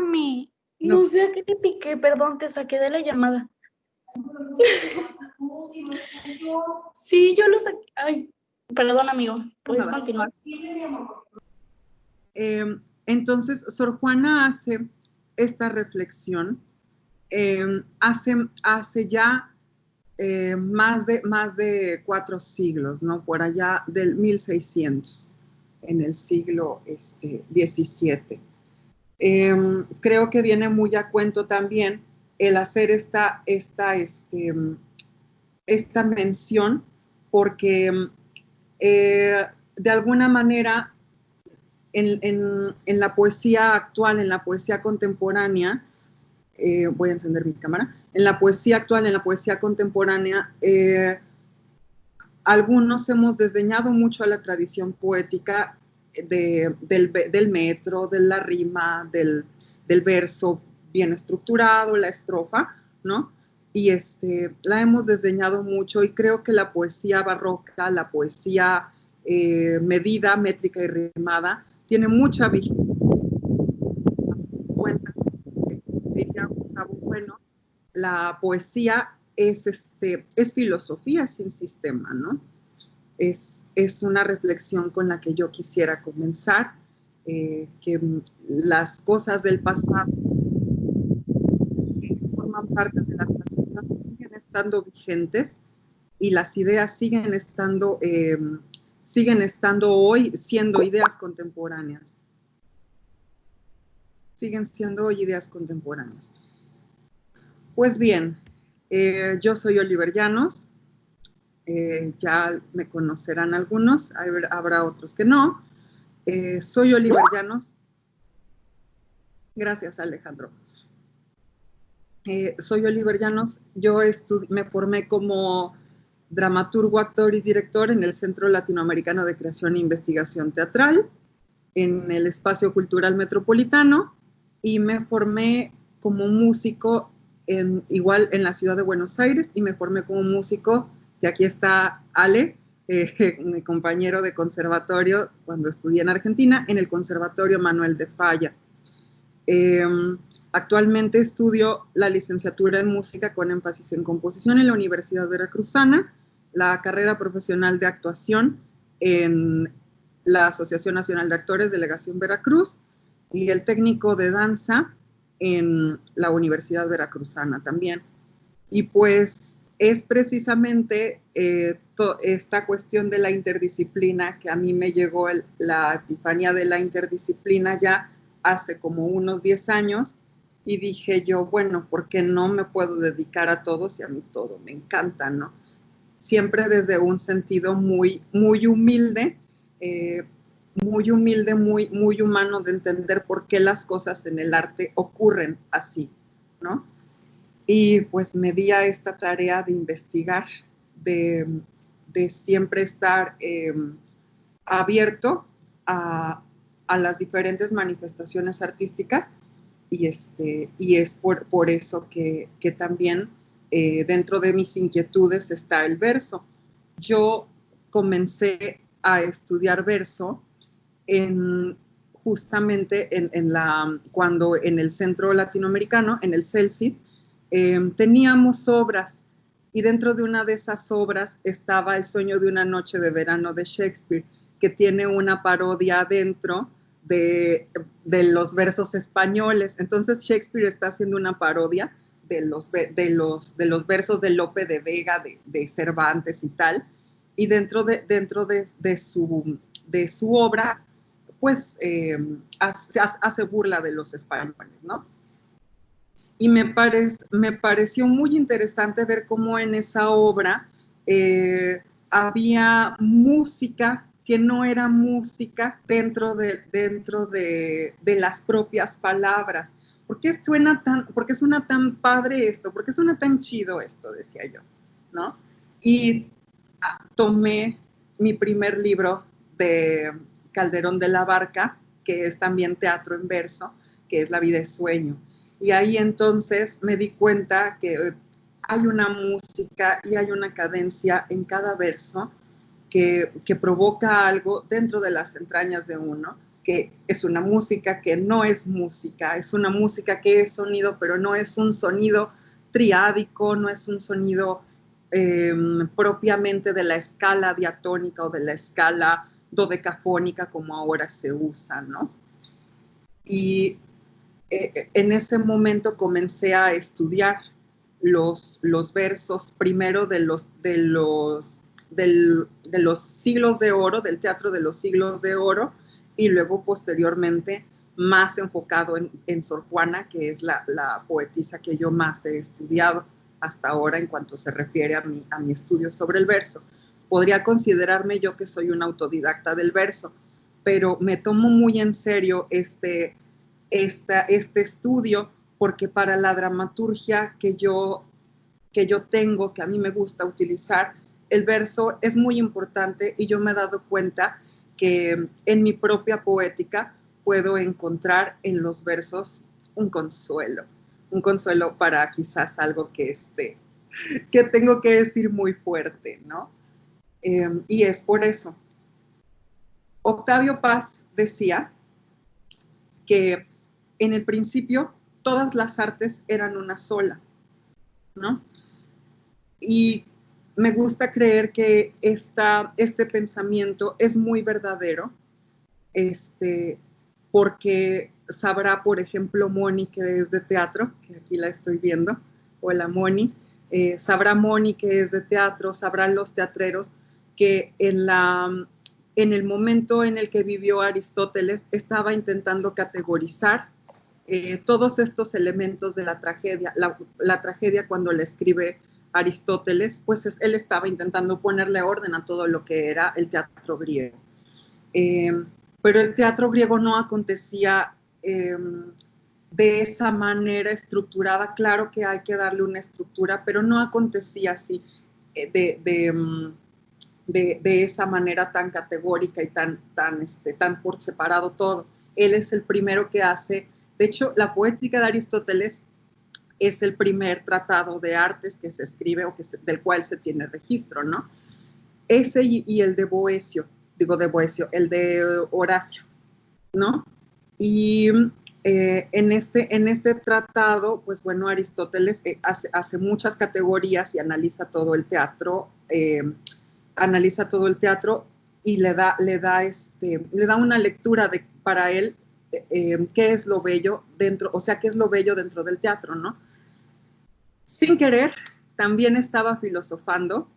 Perdóname. No. No sé a qué te piqué, perdón, te saqué de la llamada. Sí, yo lo saqué. Ay, perdón, amigo. Puedes Nada. continuar. Entonces, Sor Juana hace esta reflexión, hace ya más de 4 siglos, ¿no? Por allá del 1600, en el siglo XVII. Creo que viene muy a cuento también el hacer esta mención, porque de alguna manera en la poesía actual, en la poesía contemporánea, voy a encender mi cámara, en la poesía actual, en la poesía contemporánea, algunos hemos desdeñado mucho a la tradición poética del metro, de la rima, del verso bien estructurado, la estrofa, ¿no? Y la hemos desdeñado mucho, y creo que la poesía barroca, la poesía medida, métrica y rimada, tiene mucha vigencia. Diría Gustavo Bueno, la poesía es filosofía sin sistema, ¿no? Es una reflexión con la que yo quisiera comenzar, que las cosas del pasado que forman parte de la tradición siguen estando vigentes, y las ideas siguen estando hoy siendo ideas contemporáneas. Siguen siendo hoy ideas contemporáneas. Pues bien, yo soy Oliver Llanos. Ya me conocerán algunos, habrá otros que no. Soy Oliver Llanos. Gracias, Alejandro. Soy Oliver Llanos. Yo me formé como dramaturgo, actor y director en el Centro Latinoamericano de Creación e Investigación Teatral, en el Espacio Cultural Metropolitano, y me formé como músico igual en la ciudad de Buenos Aires, y me formé como músico, que aquí está Ale, mi compañero de conservatorio cuando estudié en Argentina, en el Conservatorio Manuel de Falla. Actualmente estudio la licenciatura en música con énfasis en composición en la Universidad Veracruzana, la carrera profesional de actuación en la Asociación Nacional de Actores, Delegación Veracruz, y el técnico de danza en la Universidad Veracruzana también. Y pues es precisamente esta cuestión de la interdisciplina que a mí me llegó la epifanía de la interdisciplina ya hace como unos 10 años, y dije yo, bueno, ¿por qué no me puedo dedicar a todo si a mí todo me encanta, ¿no? Siempre desde un sentido muy, muy humilde, muy humano, de entender por qué las cosas en el arte ocurren así, ¿no? Y pues me di a esta tarea de investigar, de siempre estar abierto a las diferentes manifestaciones artísticas, y es por eso que también dentro de mis inquietudes está el verso. Yo comencé a estudiar verso justamente cuando en el Centro Latinoamericano, en el CELCIT, teníamos obras, y dentro de una de esas obras estaba El sueño de una noche de verano de Shakespeare, que tiene una parodia dentro de los versos españoles. Entonces Shakespeare está haciendo una parodia de los versos de Lope de Vega, de Cervantes y tal, y dentro de su obra, pues hace burla de los españoles, ¿no? Y me pareció muy interesante ver cómo en esa obra había música que no era música dentro de las propias palabras. ¿Por qué suena tan padre esto? ¿Por qué suena tan chido esto? Decía yo, ¿no? Y tomé mi primer libro de Calderón de la Barca, que es también teatro en verso, que es La vida es sueño. Y ahí entonces me di cuenta que hay una música y hay una cadencia en cada verso que provoca algo dentro de las entrañas de uno, que es una música que no es música, es una música que es sonido, pero no es un sonido triádico, no es un sonido propiamente de la escala diatónica o de la escala dodecafónica como ahora se usa, ¿no? Y en ese momento comencé a estudiar los versos, primero de los siglos de oro, del teatro de los siglos de oro, y luego posteriormente más enfocado en Sor Juana, que es la poetisa que yo más he estudiado hasta ahora en cuanto se refiere a mi estudio sobre el verso. Podría considerarme yo que soy una autodidacta del verso, pero me tomo muy en serio este estudio, porque para la dramaturgia que yo tengo, que a mí me gusta utilizar, el verso es muy importante, y yo me he dado cuenta que en mi propia poética puedo encontrar en los versos un consuelo para quizás algo que tengo que decir muy fuerte, ¿no? Y es por eso. Octavio Paz decía que en el principio todas las artes eran una sola, ¿no? Y me gusta creer que este pensamiento es muy verdadero, porque sabrá, por ejemplo, Moni, que es de teatro, que aquí la estoy viendo. Hola, Moni. Sabrá Moni, que es de teatro, sabrán los teatreros que en el momento en el que vivió Aristóteles estaba intentando categorizar todos estos elementos de la tragedia. La tragedia, cuando la escribe Aristóteles, pues él estaba intentando ponerle orden a todo lo que era el teatro griego. Pero el teatro griego no acontecía de esa manera estructurada. Claro que hay que darle una estructura, pero no acontecía así, de esa manera tan categórica y tan por separado todo. Él es el primero que hace, de hecho, la Poética de Aristóteles es el primer tratado de artes que se escribe o del cual se tiene registro, ¿no? Ese y el de Boecio, el de Horacio, ¿no? Y en este tratado, pues bueno, Aristóteles hace muchas categorías y analiza todo el teatro, y le da una lectura para él, qué es lo bello dentro, o sea, qué es lo bello dentro del teatro, ¿no? Sin querer, también estaba filosofando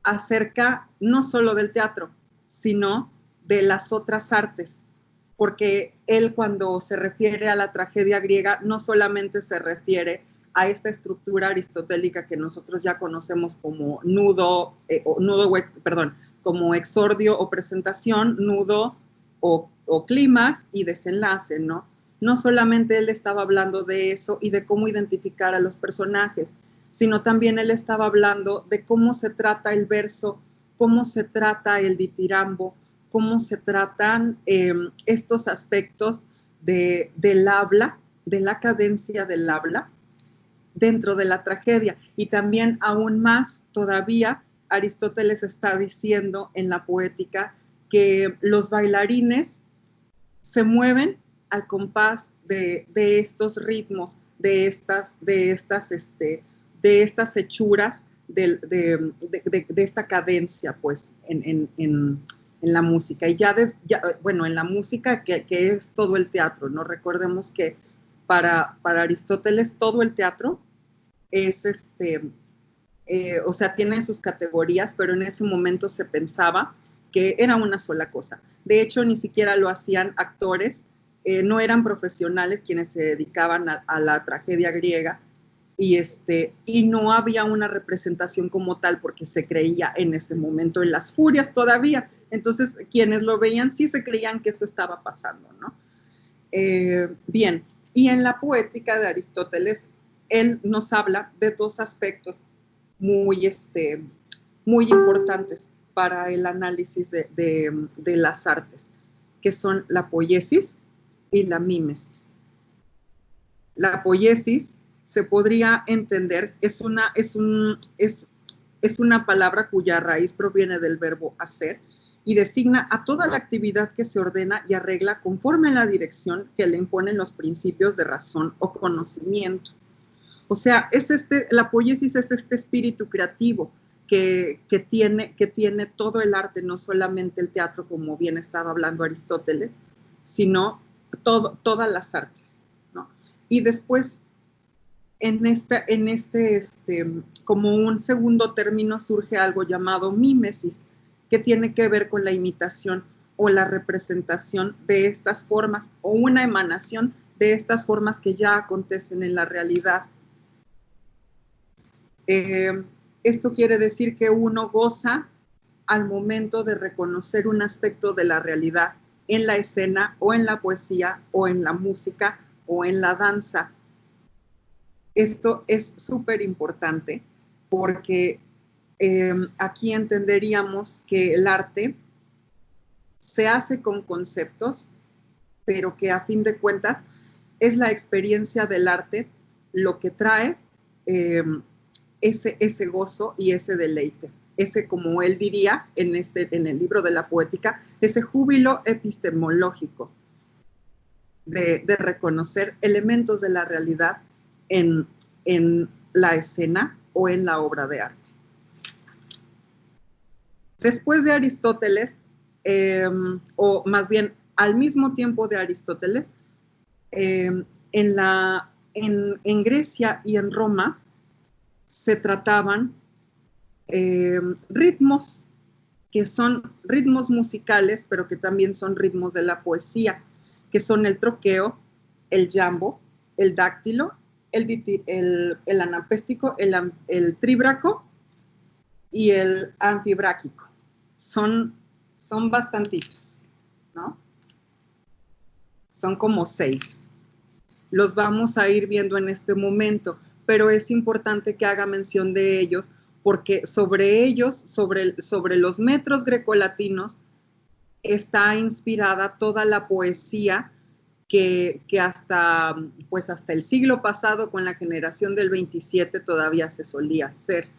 acerca no solo del teatro, sino de las otras artes, porque él, cuando se refiere a la tragedia griega, no solamente se refiere a esta estructura aristotélica que nosotros ya conocemos como como exordio o presentación, nudo o clímax y desenlace, ¿no? No solamente él estaba hablando de eso y de cómo identificar a los personajes, sino también él estaba hablando de cómo se trata el verso, cómo se trata el ditirambo, cómo se tratan estos aspectos del habla, de la cadencia del habla dentro de la tragedia. Y también, aún más todavía, Aristóteles está diciendo en la Poética que los bailarines se mueven al compás de estos ritmos, de estas hechuras, de esta cadencia, pues, en la música. Y bueno, en la música que es todo el teatro, ¿no? Recordemos que para Aristóteles todo el teatro es o sea, tiene sus categorías, pero en ese momento se pensaba que era una sola cosa. De hecho, ni siquiera lo hacían actores, no eran profesionales quienes se dedicaban a la tragedia griega, y no había una representación como tal, porque se creía en ese momento en las furias todavía. Entonces, quienes lo veían sí se creían que eso estaba pasando, ¿no? Bien, y en la Poética de Aristóteles, él nos habla de dos aspectos muy importantes para el análisis de las artes, que son la poiesis y la mímesis. La poiesis se podría entender, es una palabra cuya raíz proviene del verbo hacer, y designa a toda la actividad que se ordena y arregla conforme a la dirección que le imponen los principios de razón o conocimiento. O sea, la poiesis es este espíritu creativo que tiene todo el arte, no solamente el teatro, como bien estaba hablando Aristóteles, sino todas las artes, ¿no? Y después, como un segundo término, surge algo llamado mímesis, que tiene que ver con la imitación o la representación de estas formas, o una emanación de estas formas que ya acontecen en la realidad. Esto quiere decir que uno goza al momento de reconocer un aspecto de la realidad en la escena o en la poesía o en la música o en la danza. Esto es súper importante porque aquí entenderíamos que el arte se hace con conceptos, pero que a fin de cuentas es la experiencia del arte lo que trae ese gozo y ese deleite. Ese, como él diría en el libro de la poética, ese júbilo epistemológico de reconocer elementos de la realidad en la escena o en la obra de arte. Después de Aristóteles, o más bien al mismo tiempo de Aristóteles, en Grecia y en Roma se trataban ritmos que son ritmos musicales, pero que también son ritmos de la poesía, que son el troqueo, el jambo, el dáctilo, el anapéstico, el tríbraco y el anfibráquico. Son bastantitos, ¿no? Son como 6. Los vamos a ir viendo en este momento, pero es importante que haga mención de ellos porque sobre ellos, sobre los metros grecolatinos, está inspirada toda la poesía que hasta el siglo pasado, con la generación del 27, todavía se solía hacer.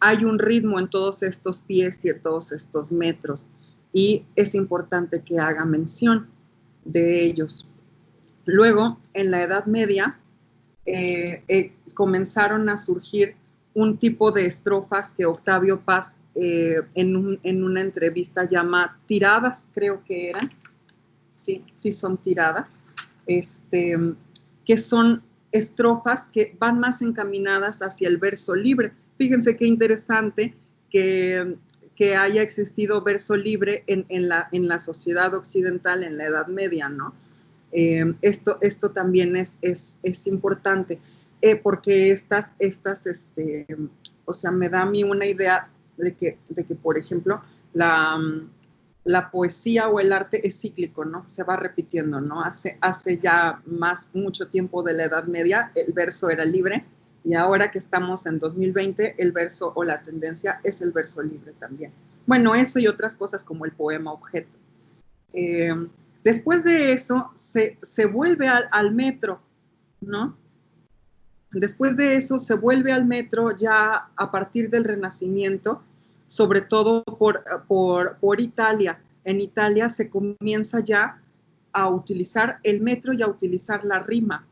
Hay un ritmo en todos estos pies y en todos estos metros, y es importante que haga mención de ellos. Luego, en la Edad Media, comenzaron a surgir un tipo de estrofas que Octavio Paz en una entrevista llama tiradas, creo que eran, sí son tiradas, que son estrofas que van más encaminadas hacia el verso libre. Fíjense qué interesante que haya existido verso libre en la sociedad occidental en la Edad Media, ¿no? Esto también es importante, porque o sea, me da a mí una idea de que por ejemplo, la poesía o el arte es cíclico, ¿no? Se va repitiendo, ¿no? Hace ya mucho tiempo de la Edad Media, el verso era libre, y ahora que estamos en 2020, el verso o la tendencia es el verso libre también. Bueno, eso y otras cosas como el poema objeto. Después de eso, se vuelve al metro, ¿no? Después de eso, se vuelve al metro ya a partir del Renacimiento, sobre todo por Italia. En Italia se comienza ya a utilizar el metro y a utilizar la rima.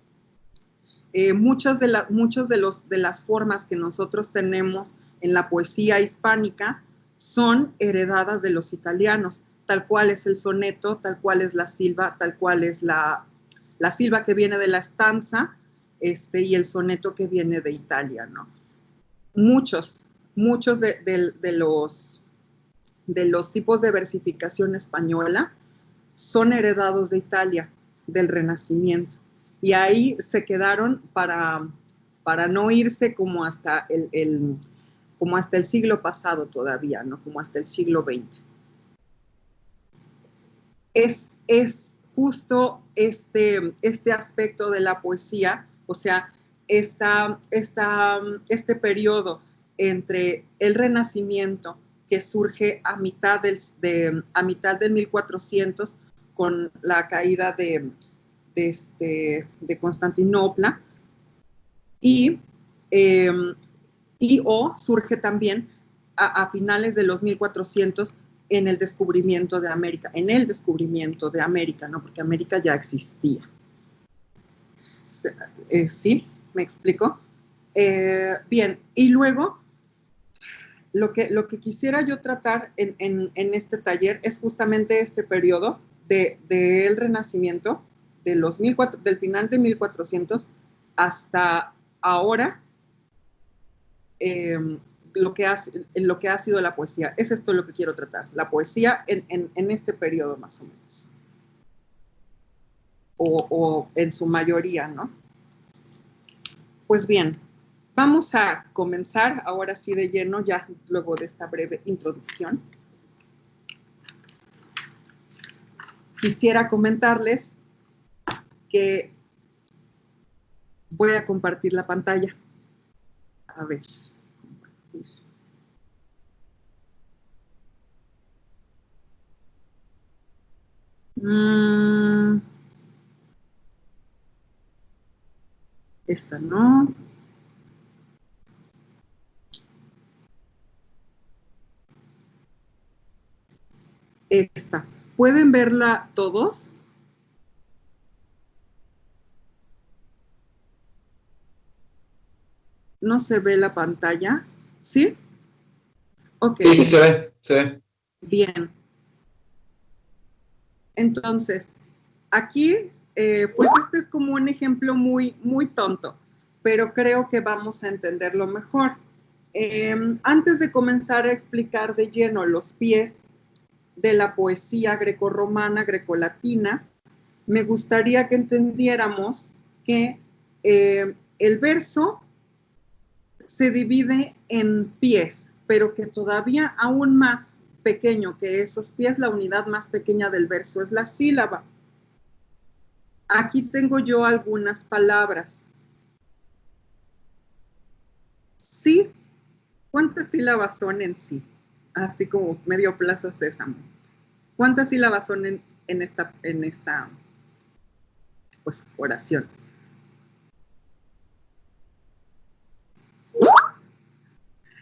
Muchas de las formas que nosotros tenemos en la poesía hispánica son heredadas de los italianos, tal cual es el soneto, tal cual es la silva, tal cual es la silva que viene de la estanza, y el soneto que viene de Italia, ¿no? Muchos de los tipos de versificación española son heredados de Italia, del Renacimiento, y ahí se quedaron para no irse como hasta el siglo pasado todavía, ¿no? Como hasta el siglo XX. Es justo este aspecto de la poesía, o sea, este periodo entre el Renacimiento, que surge a mitad del 1400 con la caída de Constantinopla, o surge también a finales de los 1400 en el descubrimiento de América, ¿no? Porque América ya existía. ¿Sí? ¿Me explico? Bien, y luego, lo que quisiera yo tratar en este taller es justamente este periodo del Renacimiento, del final de 1400 hasta ahora, lo que ha sido la poesía. Es esto lo que quiero tratar, la poesía en este periodo más o menos. O en su mayoría, ¿no? Pues bien, vamos a comenzar ahora sí de lleno, ya luego de esta breve introducción. Quisiera comentarles que voy a compartir la pantalla. A ver, compartir. Esta no. Esta. ¿Pueden verla todos? ¿No se ve la pantalla? ¿Sí? Ok. Sí, sí, se ve, se ve. Bien. Entonces, aquí, pues este es como un ejemplo muy, muy tonto, pero creo que vamos a entenderlo mejor. Antes de comenzar a explicar de lleno los pies de la poesía grecorromana, grecolatina, me gustaría que entendiéramos que el verso se divide en pies, pero que todavía aún más pequeño que esos pies, la unidad más pequeña del verso es la sílaba. Aquí tengo yo algunas palabras. Sí, ¿cuántas sílabas son en sí? Así como medio Plaza Sésamo. ¿Cuántas sílabas son en esta pues, oración?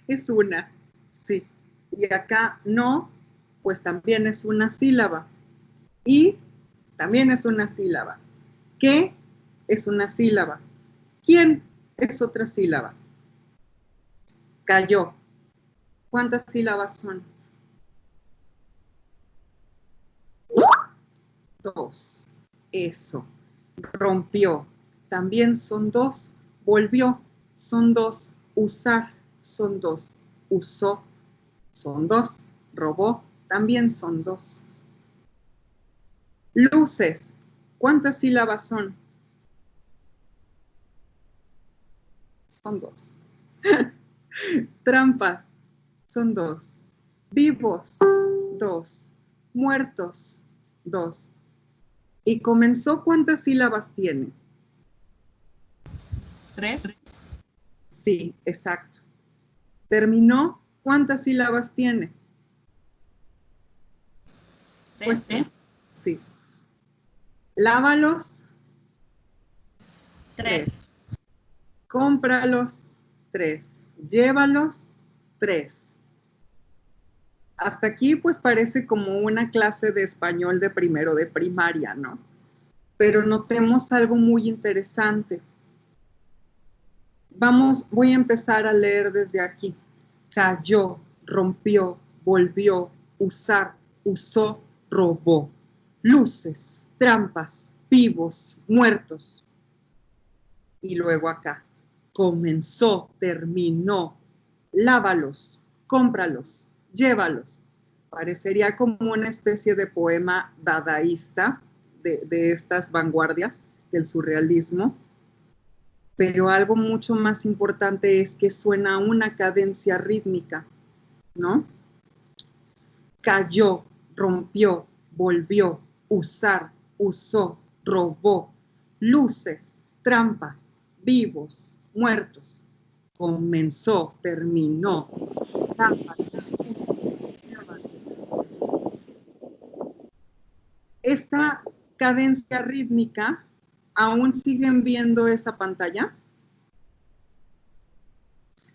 Es una, sí. Y acá no, pues también es una sílaba. Y también es una sílaba. ¿Qué? Es una sílaba. ¿Quién? Es otra sílaba. Cayó. ¿Cuántas sílabas son? 2. Eso. Rompió. También son 2. Volvió. Son 2. Usar. Son 2. Usó. Son 2. Robó. También son 2. Luces. ¿Cuántas sílabas son? Son 2. Trampas. Son 2. Vivos. 2. Muertos. 2. ¿Y comenzó cuántas sílabas tiene? 3. Sí, exacto. ¿Terminó cuántas sílabas tiene? 3. Pues, sí. Lávalos. 3. Cómpralos. 3. Llévalos. 3. Hasta aquí pues parece como una clase de español de primero de primaria, ¿no? Pero notemos algo muy interesante. Voy a empezar a leer desde aquí. Cayó, rompió, volvió, usar, usó, robó. Luces, trampas, vivos, muertos. Y luego acá. Comenzó, terminó, lávalos, cómpralos, llévalos. Parecería como una especie de poema dadaísta de estas vanguardias del surrealismo, pero algo mucho más importante es que suena a una cadencia rítmica, ¿no? Cayó, rompió, volvió, usar, usó, robó, luces, trampas, vivos, muertos, comenzó, terminó, trampas. Esta cadencia rítmica, ¿aún siguen viendo esa pantalla?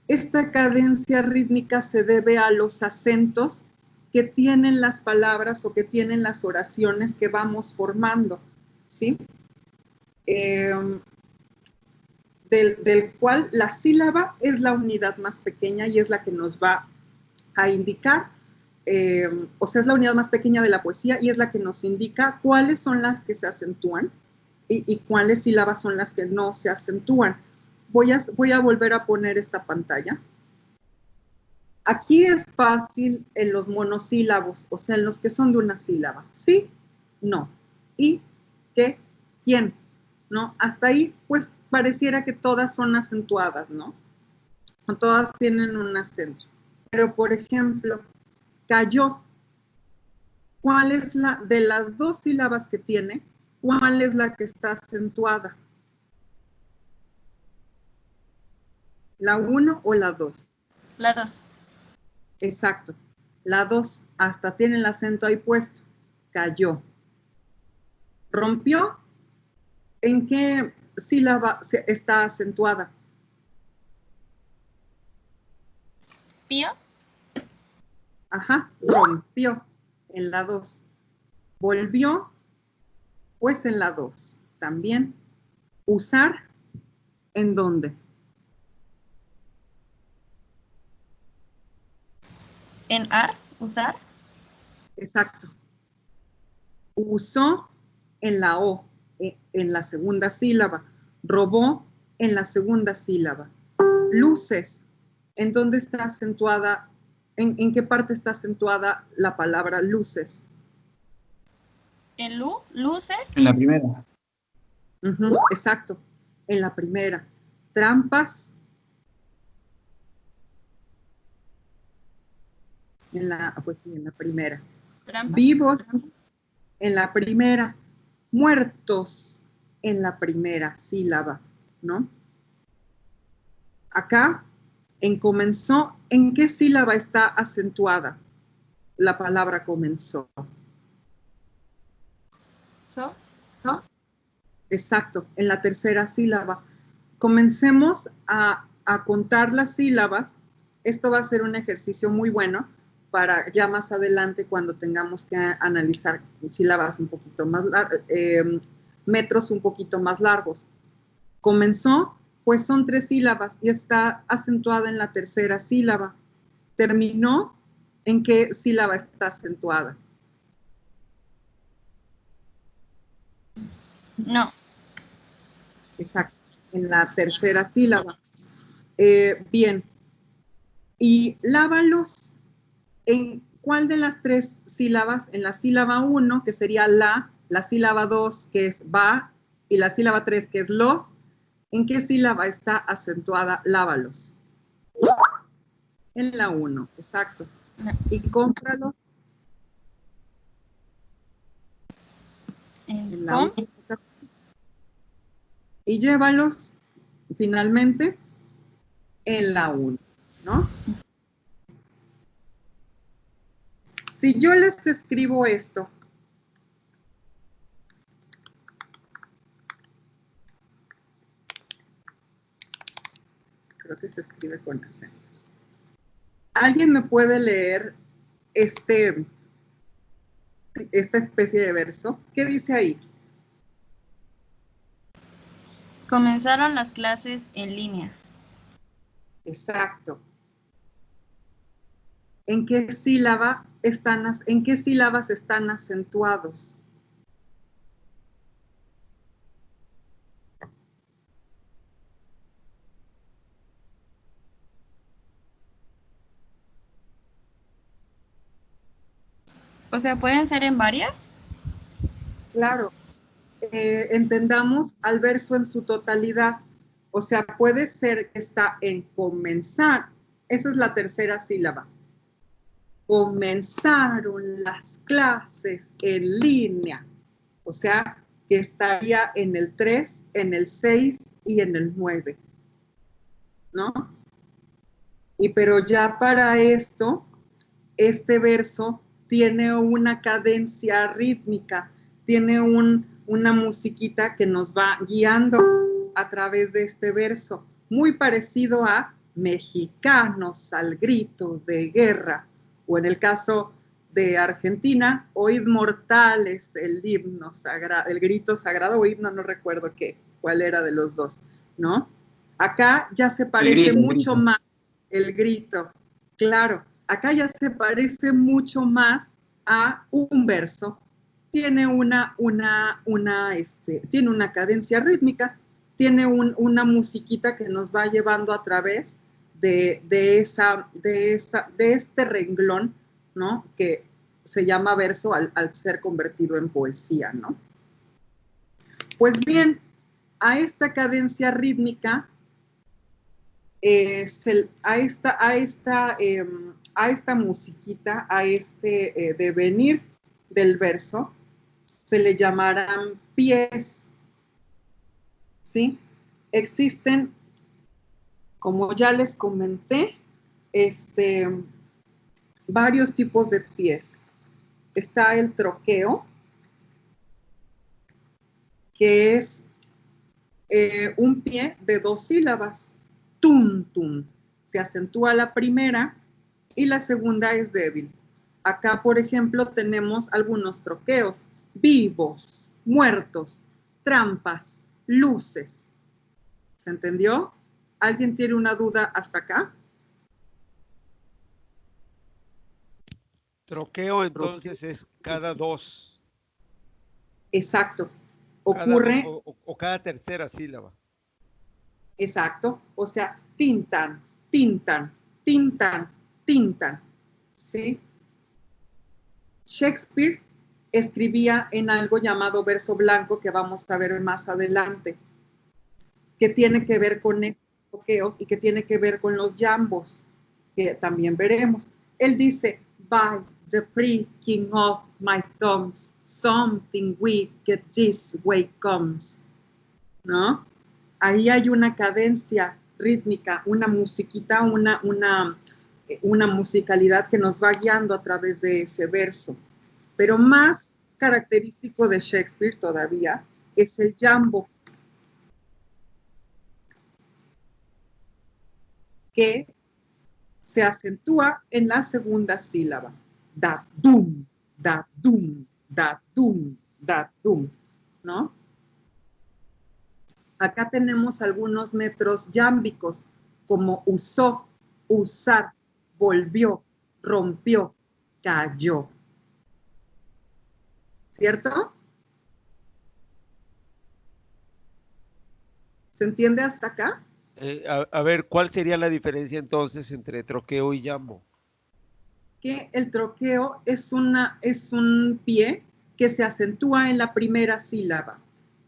Esta cadencia rítmica se debe a los acentos que tienen las palabras o que tienen las oraciones que vamos formando, ¿sí? Del cual la sílaba es la unidad más pequeña y es la que nos va a indicar, o sea, es la unidad más pequeña de la poesía y es la que nos indica cuáles son las que se acentúan y cuáles sílabas son las que no se acentúan. Voy a volver a poner esta pantalla. Aquí es fácil en los monosílabos, o sea, en los que son de una sílaba. Sí, no, y, qué, quién, ¿no? Hasta ahí, pues, pareciera que todas son acentuadas, ¿no? Todas tienen un acento. Pero, por ejemplo, cayó. ¿Cuál es la, de las dos sílabas que tiene, cuál es la que está acentuada? ¿La 1 o la 2? La 2. Exacto. La 2, hasta tiene el acento ahí puesto. Cayó. Rompió. ¿En qué sílaba está acentuada? Pío. Ajá, rompió en la 2. Volvió, pues en la 2 también. Usar, ¿en dónde? En ar, usar. Exacto. Usó en la O, en la segunda sílaba. Robó en la segunda sílaba. Luces, ¿en dónde está acentuada? ¿En qué parte está acentuada la palabra luces? En lu, luces. En la primera. Exacto, en la primera. Trampas, pues sí, en la primera. Trampa. Vivos, en la primera. Muertos, en la primera sílaba, ¿no? Acá, en comenzó, ¿en qué sílaba está acentuada la palabra comenzó? So. ¿No? Exacto, en la tercera sílaba. Comencemos a contar las sílabas. Esto va a ser un ejercicio muy bueno para ya más adelante cuando tengamos que analizar sílabas un poquito más, metros un poquito más largos. Comenzó, pues son 3 sílabas y está acentuada en la tercera sílaba. Terminó, ¿en qué sílaba está acentuada? No. Exacto, en la tercera sílaba. Bien. Y lávalos, ¿en cuál de las 3 sílabas? En la sílaba 1, que sería la sílaba 2, que es va, y la sílaba 3, que es los. ¿En qué sílaba está acentuada lávalos? En la 1, exacto. No. Y cómpralos. En la com. 1. Y llévalos, finalmente, en la 1, ¿no? Si yo les escribo esto, creo que se escribe con acento. ¿Alguien me puede leer esta especie de verso? ¿Qué dice ahí? Comenzaron las clases en línea. Exacto. ¿En qué sílabas están acentuados? O sea, ¿pueden ser en varias? Claro. Entendamos al verso en su totalidad. O sea, puede ser que está en comenzar. Esa es la tercera sílaba. Comenzaron las clases en línea. O sea, que estaría en el 3, en el 6 y en el 9. ¿No? Y pero ya para esto, este verso tiene una cadencia rítmica, tiene una musiquita que nos va guiando a través de este verso, muy parecido a mexicanos al grito de guerra, o en el caso de Argentina, Oíd Mortales, el himno sagrado, el grito sagrado o himno, no recuerdo cuál era de los dos, ¿no? Acá ya se parece mucho más el grito, claro, acá ya se parece mucho más a un verso. Tiene tiene una cadencia rítmica, tiene una musiquita que nos va llevando a través de este renglón, ¿no? Que se llama verso al ser convertido en poesía, ¿no? Pues bien, a esta cadencia rítmica, a esta musiquita, a este devenir del verso, se le llamarán pies, ¿sí? Existen, como ya les comenté, varios tipos de pies. Está el troqueo, que es un pie de 2 sílabas. Tum, tum. Se acentúa la primera y la segunda es débil. Acá, por ejemplo, tenemos algunos troqueos. Vivos, muertos, trampas, luces. ¿Se entendió? ¿Alguien tiene una duda hasta acá? Troqueo entonces es cada 2. Exacto. Ocurre. O cada tercera sílaba. Exacto. O sea, tintan, tintan, tintan, tintan. ¿Sí? Shakespeare escribía en algo llamado verso blanco, que vamos a ver más adelante, que tiene que ver con estos troqueos y que tiene que ver con los jambos, que también veremos. Él dice, by the pricking of my thumbs, something wicked this way comes, ¿no? Ahí hay una cadencia rítmica, una musiquita, una musicalidad que nos va guiando a través de ese verso. Pero más característico de Shakespeare todavía es el jambo, que se acentúa en la segunda sílaba. Da dum, da dum, da dum, da dum, ¿no? Acá tenemos algunos metros jámbicos, como usó, usar, volvió, rompió, cayó. ¿Cierto? ¿Se entiende hasta acá? A ver, ¿cuál sería la diferencia entonces entre troqueo y jambo? Que el troqueo es un pie que se acentúa en la primera sílaba.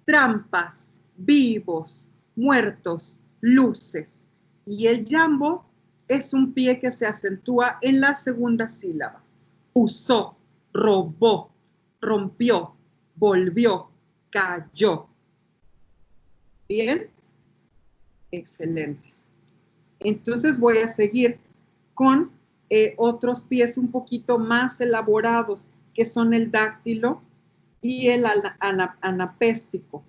Trampas, vivos, muertos, luces. Y el jambo es un pie que se acentúa en la segunda sílaba. Usó, robó, rompió, volvió, cayó. ¿Bien? Excelente. Entonces voy a seguir con otros pies un poquito más elaborados, que son el dáctilo y el anapéstico.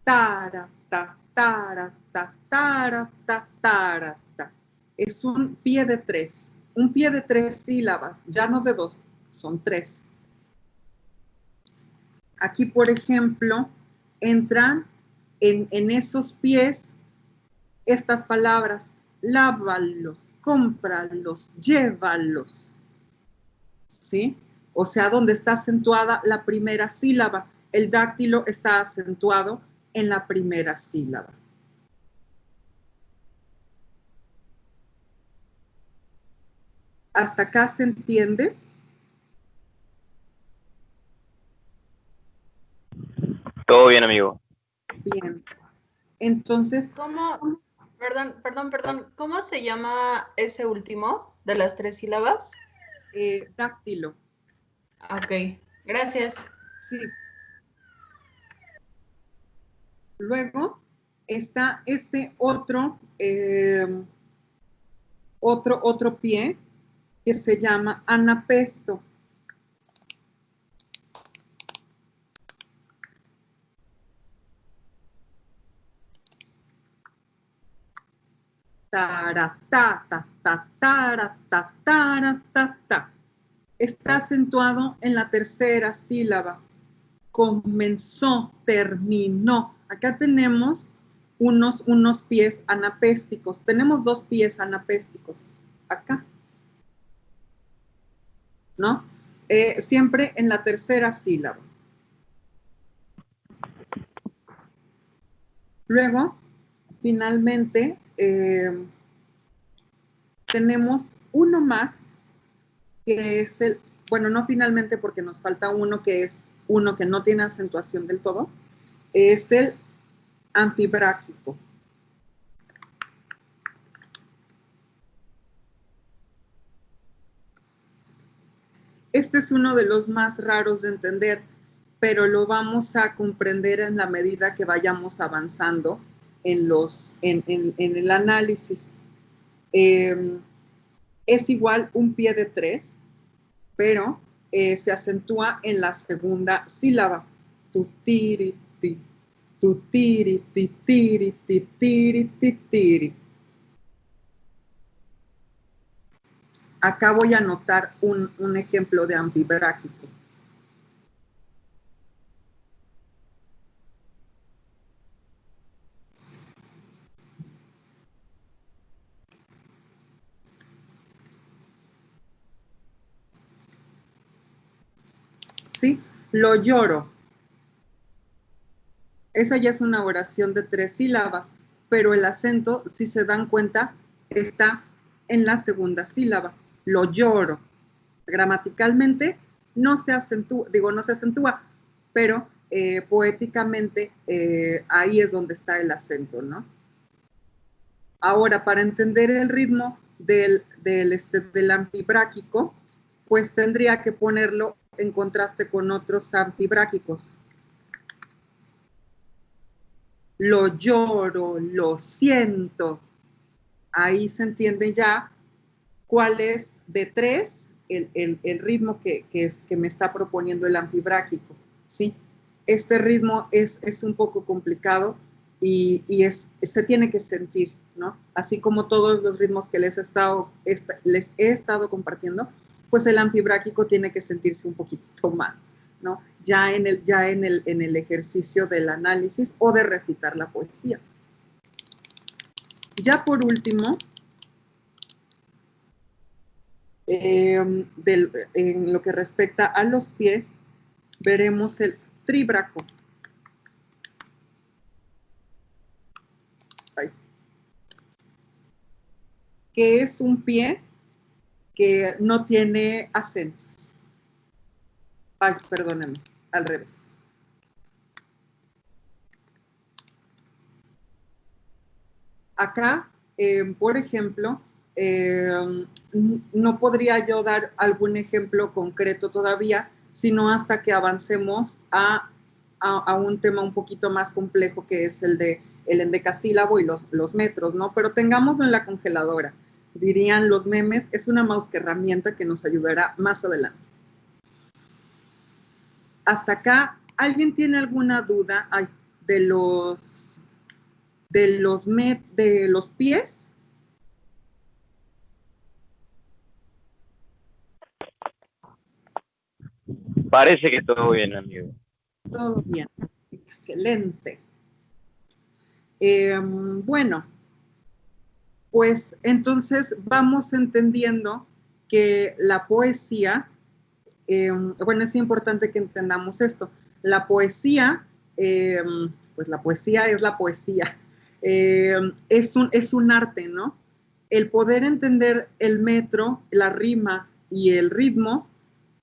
Tara, ta, tara, ta, tara, ta, tara, ta. Es un pie de 3, un pie de 3 sílabas, ya no de 2, son 3. Aquí, por ejemplo, entran en esos pies estas palabras: lávalos, cómpralos, llévalos. ¿Sí? O sea, donde está acentuada la primera sílaba. El dáctilo está acentuado en la primera sílaba. ¿Hasta acá se entiende? Todo bien, amigo. Bien. Entonces, ¿Cómo? Perdón. ¿Cómo se llama ese último de las 3 sílabas? dáctilo. Ok, gracias. Sí. Luego está este otro pie que se llama anapesto. tara, ta, ta, ta, tara, ta, tara, ta, ta. Está acentuado en la tercera sílaba. Comenzó, terminó. Acá tenemos unos pies anapésticos. Tenemos dos pies anapésticos. Acá. ¿No? Siempre en la tercera sílaba. Luego, finalmente, tenemos uno más, que es el, bueno, no finalmente porque nos falta uno, que es uno que no tiene acentuación del todo, es el anfibráquico. Este es uno de los más raros de entender, pero lo vamos a comprender en la medida que vayamos avanzando en el análisis. Es igual un pie de 3, pero se acentúa en la segunda sílaba. Tutiri, ti, tutiri, titiri, titiri, titiri. Acá voy a anotar un ejemplo de anfibráquico. ¿Sí? Lo lloro. Esa ya es una oración de 3 sílabas, pero el acento, si se dan cuenta, está en la segunda sílaba. Lo lloro. Gramaticalmente no se acentúa, pero poéticamente ahí es donde está el acento, ¿no? Ahora, para entender el ritmo del anfibráquico, pues tendría que ponerlo en contraste con otros anfibráquicos. Lo lloro, lo siento. Ahí se entiende ya cuál es de 3 el ritmo que me está proponiendo el anfibráquico, ¿sí? Este ritmo es un poco complicado y se tiene que sentir, ¿no? Así como todos los ritmos que les he estado compartiendo, pues el anfibráquico tiene que sentirse un poquitito más, ¿no? Ya en el ejercicio del análisis o de recitar la poesía. Ya por último, en lo que respecta a los pies, veremos el tríbraco. Que es un pie que no tiene acentos. Ay, perdónenme, al revés. Acá, por ejemplo, no podría yo dar algún ejemplo concreto todavía, sino hasta que avancemos a un tema un poquito más complejo, que es el endecasílabo y los metros, ¿no? Pero tengámoslo en la congeladora. Dirían los memes, es una mouse herramienta que nos ayudará más adelante. Hasta acá, ¿alguien tiene alguna duda de los pies? Parece que todo bien, amigo. Todo bien, excelente. Bueno, pues entonces vamos entendiendo que la poesía, bueno, es importante que entendamos esto. La poesía, pues la poesía es la poesía. Es un arte, ¿no? El poder entender el metro, la rima y el ritmo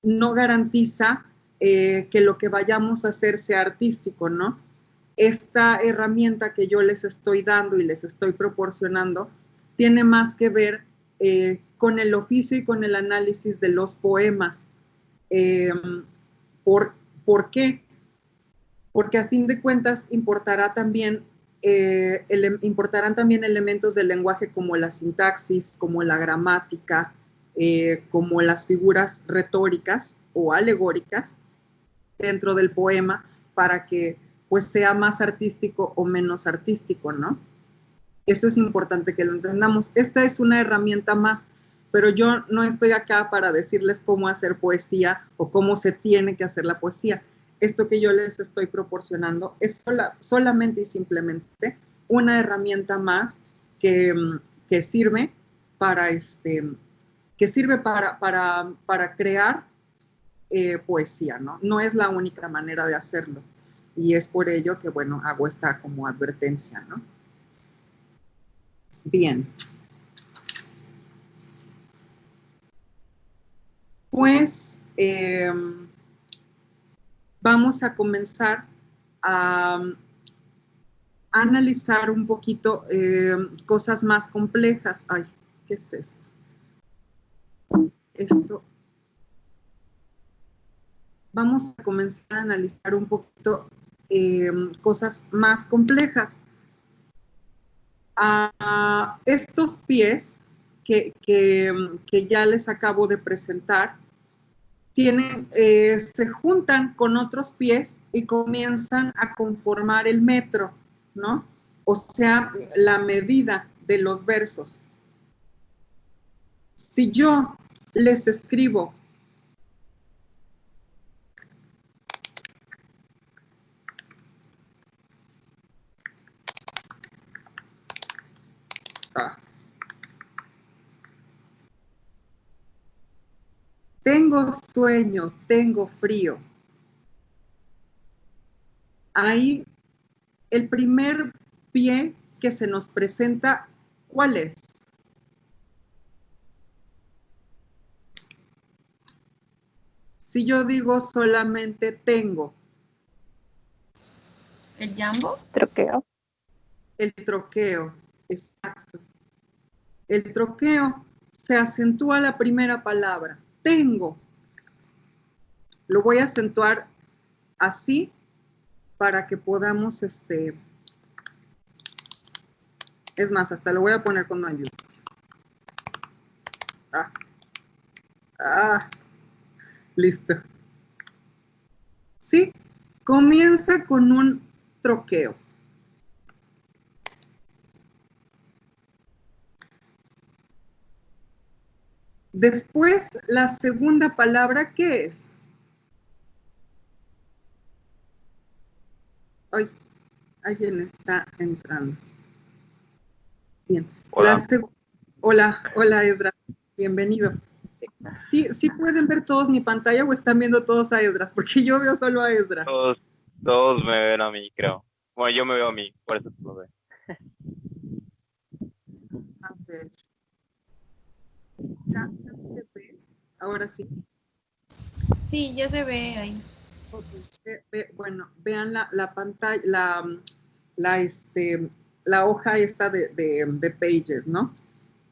no garantiza que lo que vayamos a hacer sea artístico, ¿no? Esta herramienta que yo les estoy dando y les estoy proporcionando tiene más que ver con el oficio y con el análisis de los poemas. ¿Por qué? Porque a fin de cuentas importarán también elementos del lenguaje como la sintaxis, como la gramática, como las figuras retóricas o alegóricas dentro del poema para que pues sea más artístico o menos artístico, ¿no? Esto es importante que lo entendamos. Esta es una herramienta más, pero yo no estoy acá para decirles cómo hacer poesía o cómo se tiene que hacer la poesía. Esto que yo les estoy proporcionando es solamente y simplemente una herramienta más que sirve para, para crear poesía, ¿no? No es la única manera de hacerlo. Y es por ello que, bueno, hago esta como advertencia, ¿no? Bien. Pues vamos a comenzar a analizar un poquito cosas más complejas. Ay, ¿qué es esto? Vamos a comenzar a analizar un poquito cosas más complejas. Estos pies que ya les acabo de presentar se juntan con otros pies y comienzan a conformar el metro, ¿no? O sea, la medida de los versos. Si yo les escribo tengo sueño, tengo frío. Ahí el primer pie que se nos presenta, ¿cuál es? Si yo digo solamente tengo. ¿El jambo? Troqueo. El troqueo, exacto. El troqueo se acentúa la primera palabra, tengo. Lo voy a acentuar así para que podamos, es más, hasta lo voy a poner con mayúsculas. Listo. Sí, comienza con un troqueo. Después, la segunda palabra, ¿qué es? Ay, alguien está entrando. Bien. Hola. Hola, Esdras. Bienvenido. ¿Sí pueden ver todos mi pantalla o están viendo todos a Esdras? Porque yo veo solo a Esdras. Todos me ven a mí, creo. Bueno, yo me veo a mí, por eso tú lo ves. A ver. ¿Ya se ve? Ahora sí. Sí, ya se ve ahí. Okay. Bueno, vean la pantalla, la hoja esta de Pages, ¿no?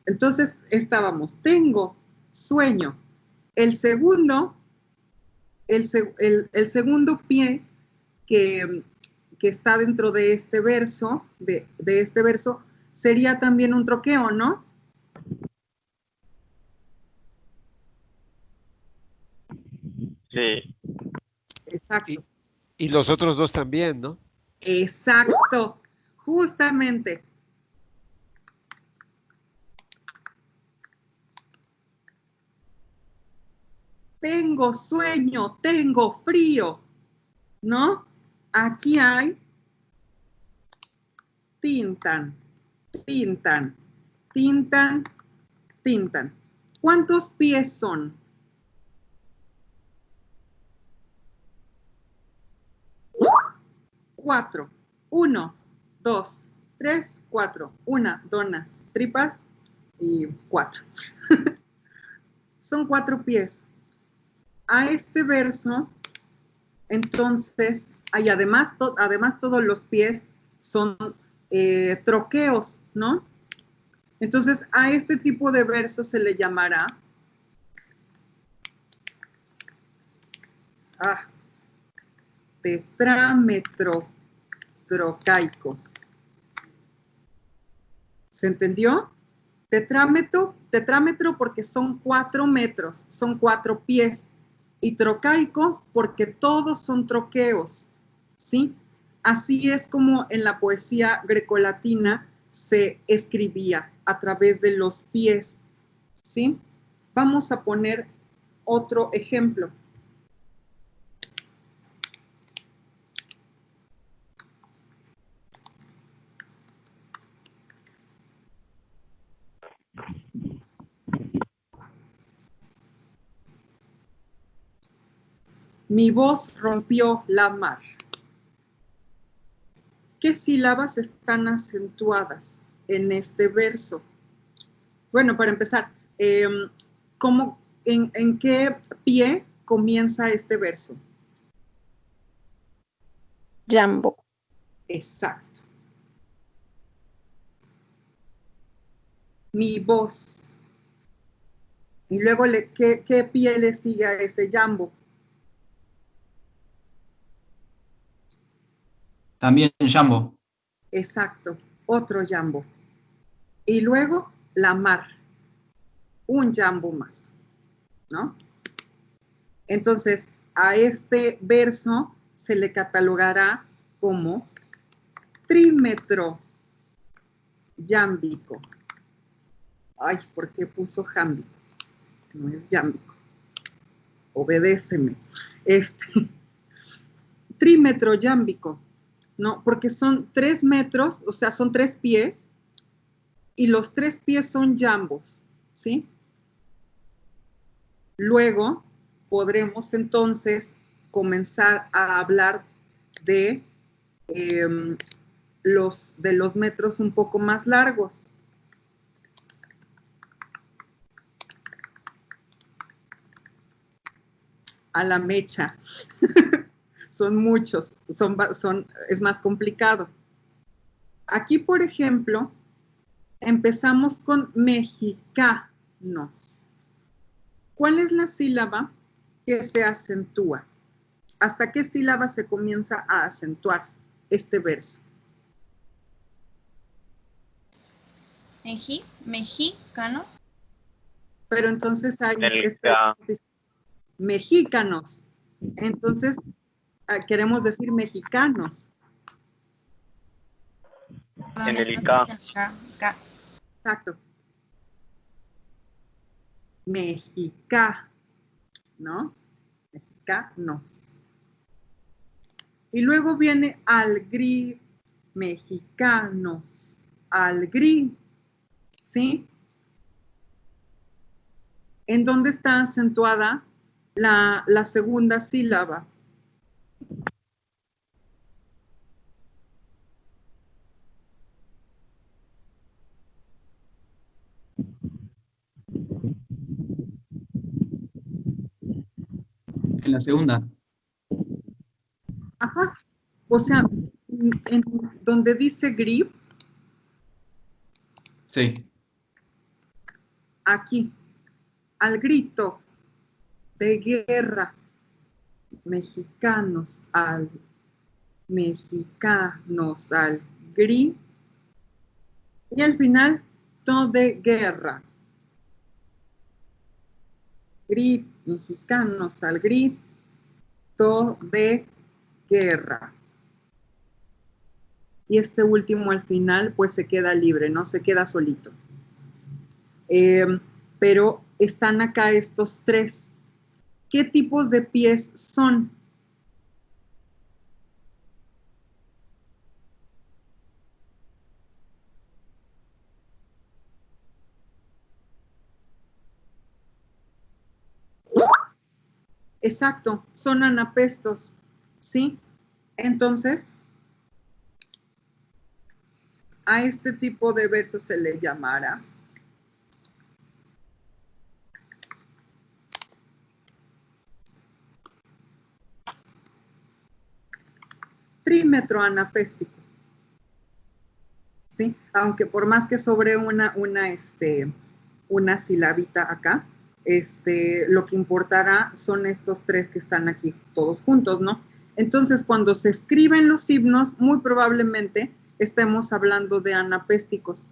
Entonces, estábamos, tengo sueño. El segundo pie que está dentro de este verso, de este verso, sería también un troqueo, ¿no? Sí. Exacto. Y los otros dos también, ¿no? Exacto, justamente. Tengo sueño, tengo frío, ¿no? Aquí hay tintan, tintan, tintan, tintan. ¿Cuántos pies son? 4. 1, 2, 3, 4. Una, donas, tripas y 4. Son 4 pies. A este verso, entonces, hay además todos los pies son troqueos, ¿no? Entonces, a este tipo de verso se le llamará tetrámetro trocaico. ¿Se entendió? Tetrámetro porque son 4 metros, son 4 pies. Y trocaico porque todos son troqueos, ¿sí? Así es como en la poesía grecolatina se escribía a través de los pies, ¿sí? Vamos a poner otro ejemplo. Mi voz rompió la mar. ¿Qué sílabas están acentuadas en este verso? Bueno, para empezar, en qué pie comienza este verso? Jambo. Exacto. Mi voz. Y luego, ¿qué pie le sigue a ese jambo? También jambo. Exacto, otro jambo. Y luego, la mar. Un jambo más, ¿no? Entonces, a este verso se le catalogará como trímetro jámbico. Ay, ¿por qué puso jámbico? No es jámbico. Obedéceme. Trímetro jámbico, ¿no? Porque son 3 metros, o sea, son 3 pies, y los 3 pies son jambos, ¿sí? Luego podremos entonces comenzar a hablar de los metros un poco más largos. A la mecha. Son muchos, es más complicado. Aquí, por ejemplo, empezamos con mexicanos. ¿Cuál es la sílaba que se acentúa? ¿Hasta qué sílaba se comienza a acentuar este verso? Mexicanos. Pero entonces hay mexicanos. Entonces, queremos decir mexicanos. En el K. Exacto. Mexica, ¿no? Mexicanos. Y luego viene algrí, mexicanos, algrí, ¿sí? ¿En dónde está acentuada la segunda sílaba? En la segunda. Ajá. O sea, en donde dice grip. Sí. Aquí, al grito de guerra, mexicanos al grito, y al final, todo de guerra. Grito, mexicanos al grito de guerra. Y este último al final, pues se queda libre, ¿no? Se queda solito. Pero están acá estos 3. ¿Qué tipos de pies son? Exacto, son anapestos, ¿sí? Entonces, a este tipo de verso se le llamará trímetro anapéstico, ¿sí? Aunque por más que sobre una silabita acá, lo que importará son estos 3 que están aquí todos juntos, ¿no? Entonces, cuando se escriben los himnos, muy probablemente estemos hablando de anapésticos.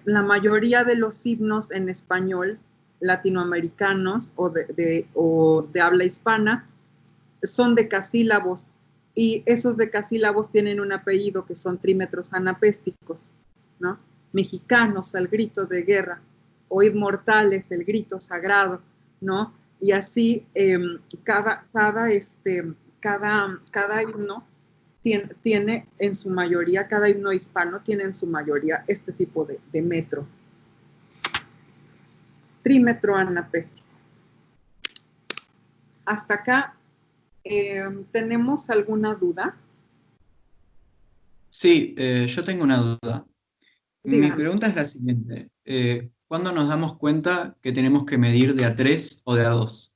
La mayoría de los himnos en español latinoamericanos o de habla hispana son decasílabos, y esos decasílabos tienen un apellido que son trímetros anapésticos. ¿no? Mexicanos al grito de guerra, oíd mortales el grito sagrado, ¿no? Y así cada himno tiene en su mayoría, cada himno hispano tiene en su mayoría este tipo de metro. Trímetro anapéstico. Hasta acá, ¿tenemos alguna duda? Sí, yo tengo una duda. Mi Dígame. pregunta es la siguiente. ¿Cuándo nos damos cuenta que tenemos que medir de a 3 o de a 2?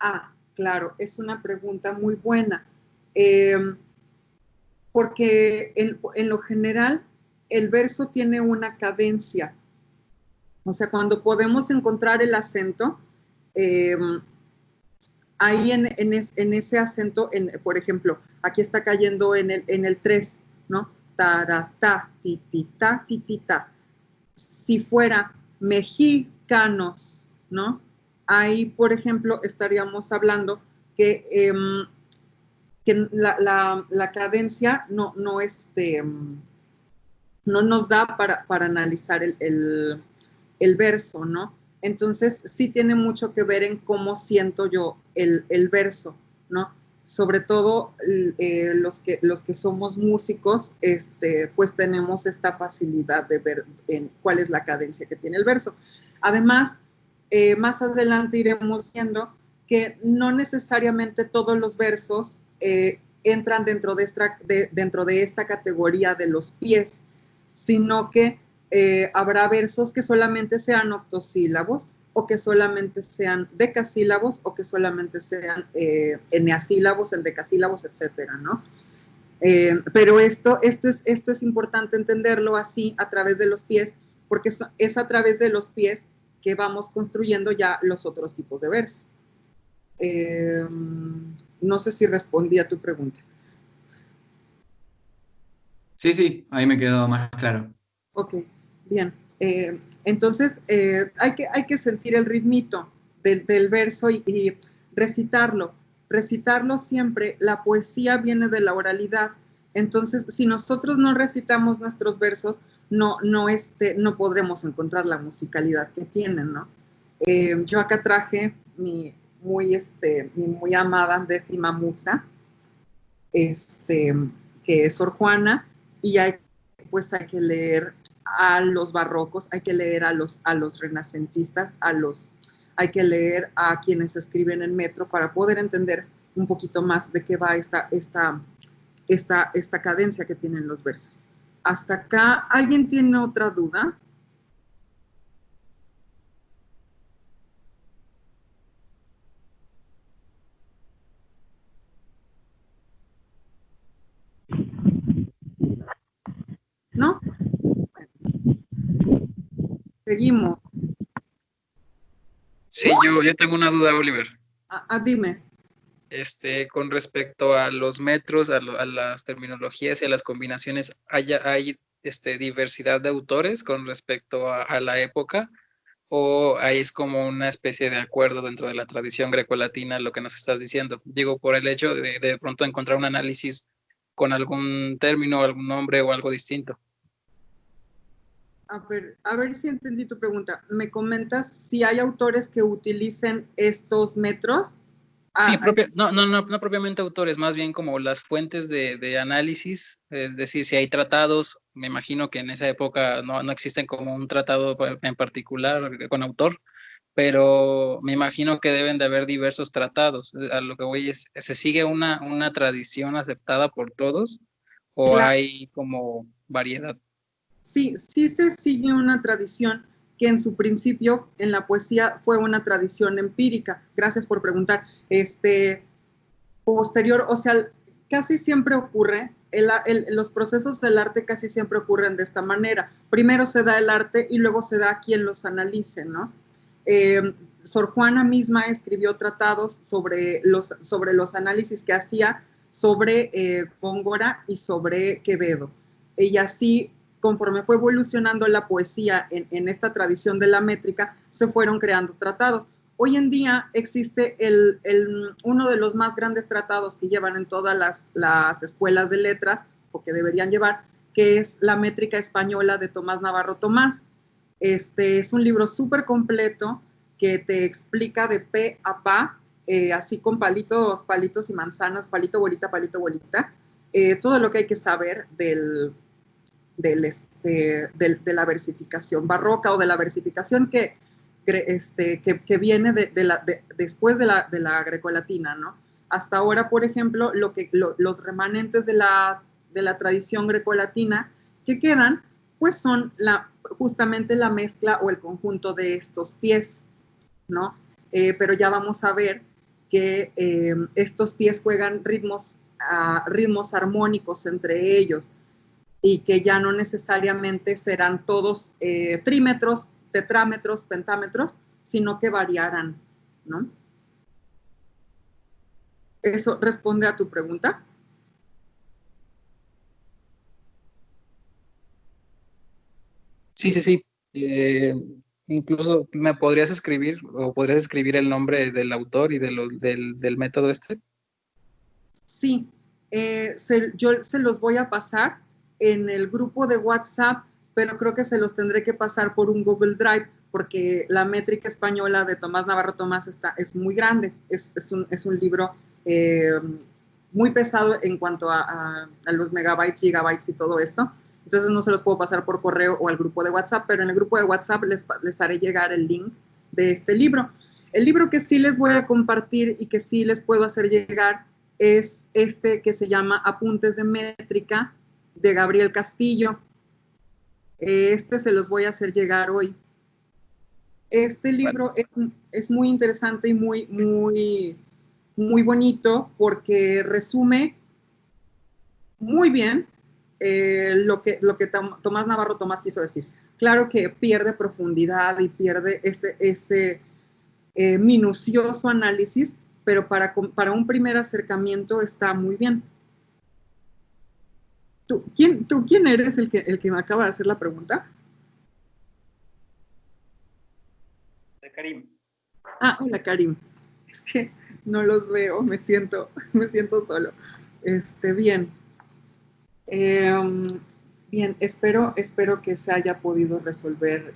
Ah, claro, es una pregunta muy buena. Porque en lo general el verso tiene una cadencia. O sea, cuando podemos encontrar el acento, ahí en ese acento, por ejemplo, aquí está cayendo en el 3, ¿no? Taratá, titita, titita. Si fuera mexicanos, ¿no? Ahí, por ejemplo, estaríamos hablando que la cadencia no nos da para analizar el verso, ¿no? Entonces, sí tiene mucho que ver en cómo siento yo el verso, ¿no? Sobre todo los que somos músicos, pues tenemos esta facilidad de ver cuál es la cadencia que tiene el verso. Además, más adelante iremos viendo que no necesariamente todos los versos entran dentro de esta categoría de los pies, sino que habrá versos que solamente sean octosílabos, o que solamente sean decasílabos, o que solamente sean eneasílabos, endecasílabos, etcétera, ¿no? Pero esto es importante entenderlo así a través de los pies, porque es a través de los pies que vamos construyendo ya los otros tipos de verso. No sé si respondí a tu pregunta. Sí, ahí me quedó más claro. Ok, bien. Entonces, hay que sentir el ritmito del verso y recitarlo. Recitarlo siempre. La poesía viene de la oralidad. Entonces, si nosotros no recitamos nuestros versos, no podremos encontrar la musicalidad que tienen, ¿no? Yo acá traje mi muy amada 10ª musa, que es Sor Juana, y hay que leer a los barrocos, hay que leer a los renacentistas, hay que leer a quienes escriben en metro para poder entender un poquito más de qué va esta cadencia que tienen los versos. Hasta acá, ¿alguien tiene otra duda? ¿No? Seguimos. Sí, yo tengo una duda, Oliver. Dime. Con respecto a los metros, a las terminologías y a las combinaciones, ¿hay diversidad de autores con respecto a la época? ¿O ahí es como una especie de acuerdo dentro de la tradición grecolatina lo que nos estás diciendo? Digo, por el hecho de pronto encontrar un análisis con algún término, algún nombre o algo distinto. A ver si entendí tu pregunta. ¿Me comentas si hay autores que utilicen estos metros? Sí, no propiamente autores, más bien como las fuentes de análisis, es decir, si hay tratados, me imagino que en esa época no existen como un tratado en particular con autor, pero me imagino que deben de haber diversos tratados. A lo que voy es, ¿se sigue una tradición aceptada por todos o Claro. hay como variedad? Sí se sigue una tradición que en su principio en la poesía fue una tradición empírica. Gracias por preguntar. Posterior, o sea, casi siempre ocurre, los procesos del arte casi siempre ocurren de esta manera. Primero se da el arte y luego se da quien los analice, ¿no? Sor Juana misma escribió tratados sobre los análisis que hacía sobre Góngora y sobre Quevedo. Y así, conforme fue evolucionando la poesía en esta tradición de la métrica, se fueron creando tratados. Hoy en día existe uno de los más grandes tratados que llevan en todas las escuelas de letras, o que deberían llevar, que es La métrica española de Tomás Navarro Tomás. Es un libro súper completo que te explica de pe a pa, así con palitos y manzanas, palito, bolita, todo lo que hay que saber de la versificación barroca o de la versificación que viene después de la grecolatina, ¿no? Hasta ahora, por ejemplo, los remanentes de la tradición grecolatina que quedan, pues son justamente la mezcla o el conjunto de estos pies, ¿no? Pero ya vamos a ver que estos pies juegan ritmos armónicos entre ellos y que ya no necesariamente serán todos trímetros, tetrámetros, pentámetros, sino que variarán, ¿no? ¿Eso responde a tu pregunta? Sí, sí, sí. Incluso me podrías escribir o podrías escribir el nombre del autor y del método este. Sí, yo se los voy a pasar en el grupo de WhatsApp, pero creo que se los tendré que pasar por un Google Drive, porque la métrica española de Tomás Navarro Tomás es muy grande, es un libro muy pesado en cuanto a los megabytes, gigabytes y todo esto. Entonces no se los puedo pasar por correo o al grupo de WhatsApp, pero en el grupo de WhatsApp les haré llegar el link de este libro. El libro que sí les voy a compartir y que sí les puedo hacer llegar es este que se llama Apuntes de Métrica, de Gabriel Castillo. Se los voy a hacer llegar hoy. Este libro es muy interesante y muy bonito porque resume muy bien lo que Tomás Navarro Tomás quiso decir. Claro que pierde profundidad y pierde ese minucioso análisis, pero para un primer acercamiento está muy bien. ¿Tú quién eres el que me acaba de hacer la pregunta? Karim. Ah, hola Karim. Es que no los veo, me siento solo. Bien. Bien, espero que se haya podido resolver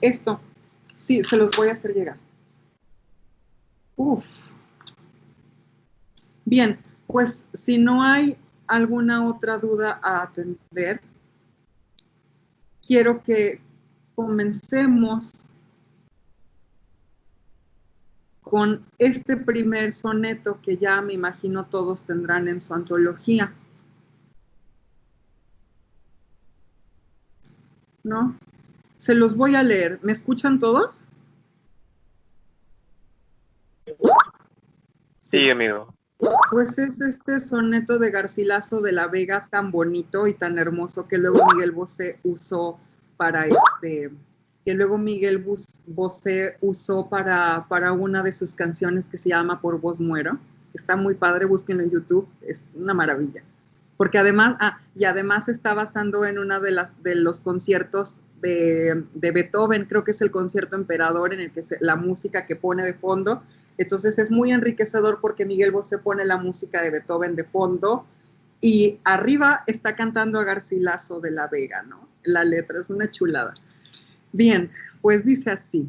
esto. Sí, se los voy a hacer llegar. Uf. Bien, pues si no hay alguna otra duda a atender, quiero que comencemos con este primer soneto que ya me imagino todos tendrán en su antología. ¿No? Se los voy a leer. ¿Me escuchan todos? Sí, amigo. Pues es este soneto de Garcilaso de la Vega tan bonito y tan hermoso que luego Miguel Bosé usó para para una de sus canciones que se llama Por Vos Muero. Está muy padre, búsquenlo en YouTube, es una maravilla. Porque además está basando en una de los conciertos de Beethoven, creo que es el concierto Emperador, en el que la música que pone de fondo. Entonces es muy enriquecedor porque Miguel Bosé pone la música de Beethoven de fondo y arriba está cantando a Garcilaso de la Vega, ¿no? La letra es una chulada. Bien, pues dice así: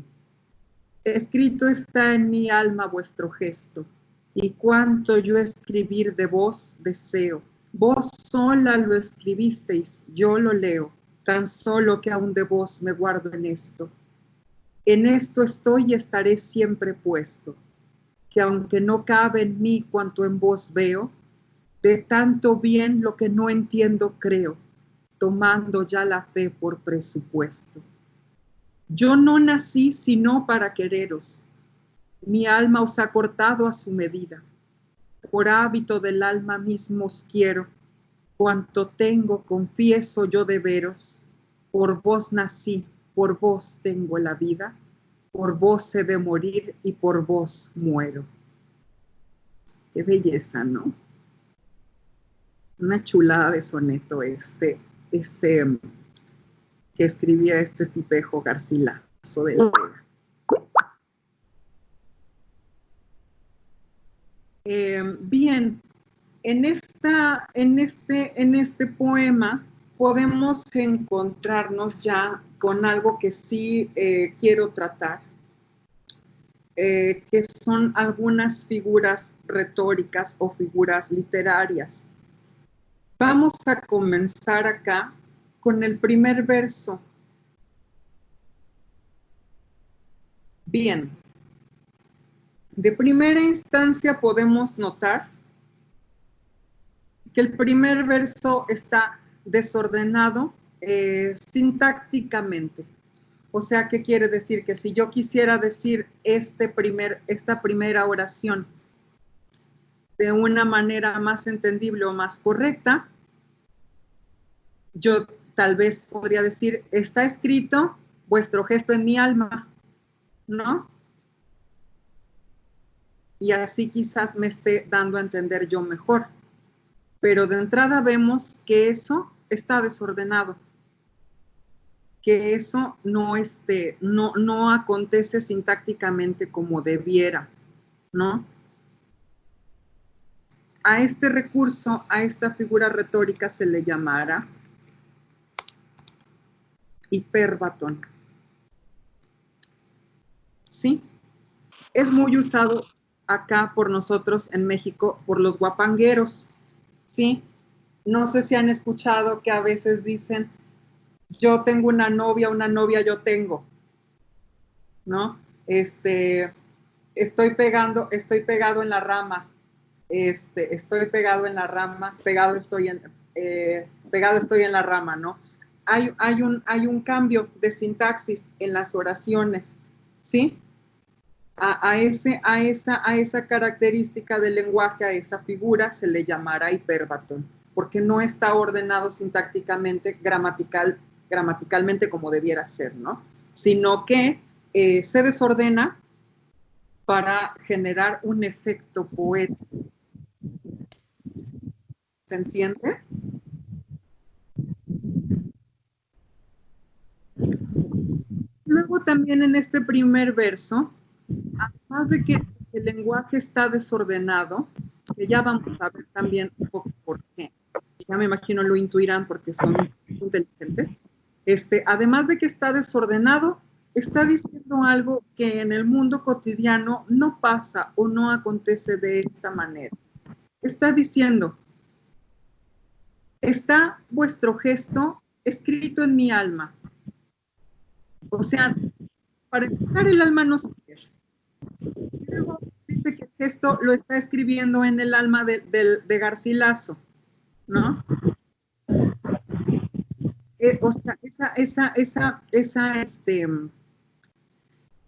escrito está en mi alma vuestro gesto, y cuanto yo escribir de vos deseo. Vos sola lo escribisteis, yo lo leo, tan solo que aún de vos me guardo en esto. En esto estoy y estaré siempre puesto, que aunque no cabe en mí cuanto en vos veo, de tanto bien lo que no entiendo creo, tomando ya la fe por presupuesto. Yo no nací sino para quereros, mi alma os ha cortado a su medida, por hábito del alma mismo os quiero, cuanto tengo confieso yo de veros, por vos nací, por vos tengo la vida, por vos he de morir y por vos muero. Qué belleza, ¿no? Una chulada de soneto que escribía este tipejo Garcilaso de la Vega. Bien, en este poema podemos encontrarnos ya con algo que sí quiero tratar, que son algunas figuras retóricas o figuras literarias. Vamos a comenzar acá con el primer verso. Bien, de primera instancia podemos notar que el primer verso está desordenado sintácticamente. O sea, ¿qué quiere decir? Que si yo quisiera decir esta primera oración de una manera más entendible o más correcta, yo tal vez podría decir, está escrito vuestro gesto en mi alma, ¿no? Y así quizás me esté dando a entender yo mejor. Pero de entrada vemos que eso está desordenado, que eso no acontece sintácticamente como debiera, ¿no? A este recurso, a esta figura retórica se le llamará hiperbatón. ¿Sí? Es muy usado acá por nosotros en México, por los guapangueros, ¿sí? No sé si han escuchado que a veces dicen, yo tengo una novia yo tengo, ¿no? Estoy pegado en la rama, estoy pegado en la rama, pegado estoy en la rama, ¿no? Hay un cambio de sintaxis en las oraciones, ¿sí? A esa característica del lenguaje, a esa figura, se le llamará hiperbatón, porque no está ordenado sintácticamente, gramaticalmente como debiera ser, ¿no? Sino que se desordena para generar un efecto poético. ¿Se entiende? Luego también en este primer verso, además de que el lenguaje está desordenado, que ya vamos a ver también un poco por qué, ya me imagino lo intuirán porque son inteligentes, además de que está desordenado, está diciendo algo que en el mundo cotidiano no pasa o no acontece de esta manera. Está diciendo, está vuestro gesto escrito en mi alma. O sea, para empezar, el alma no se pierde. Luego dice que el gesto lo está escribiendo en el alma de Garcilaso, ¿no? O sea,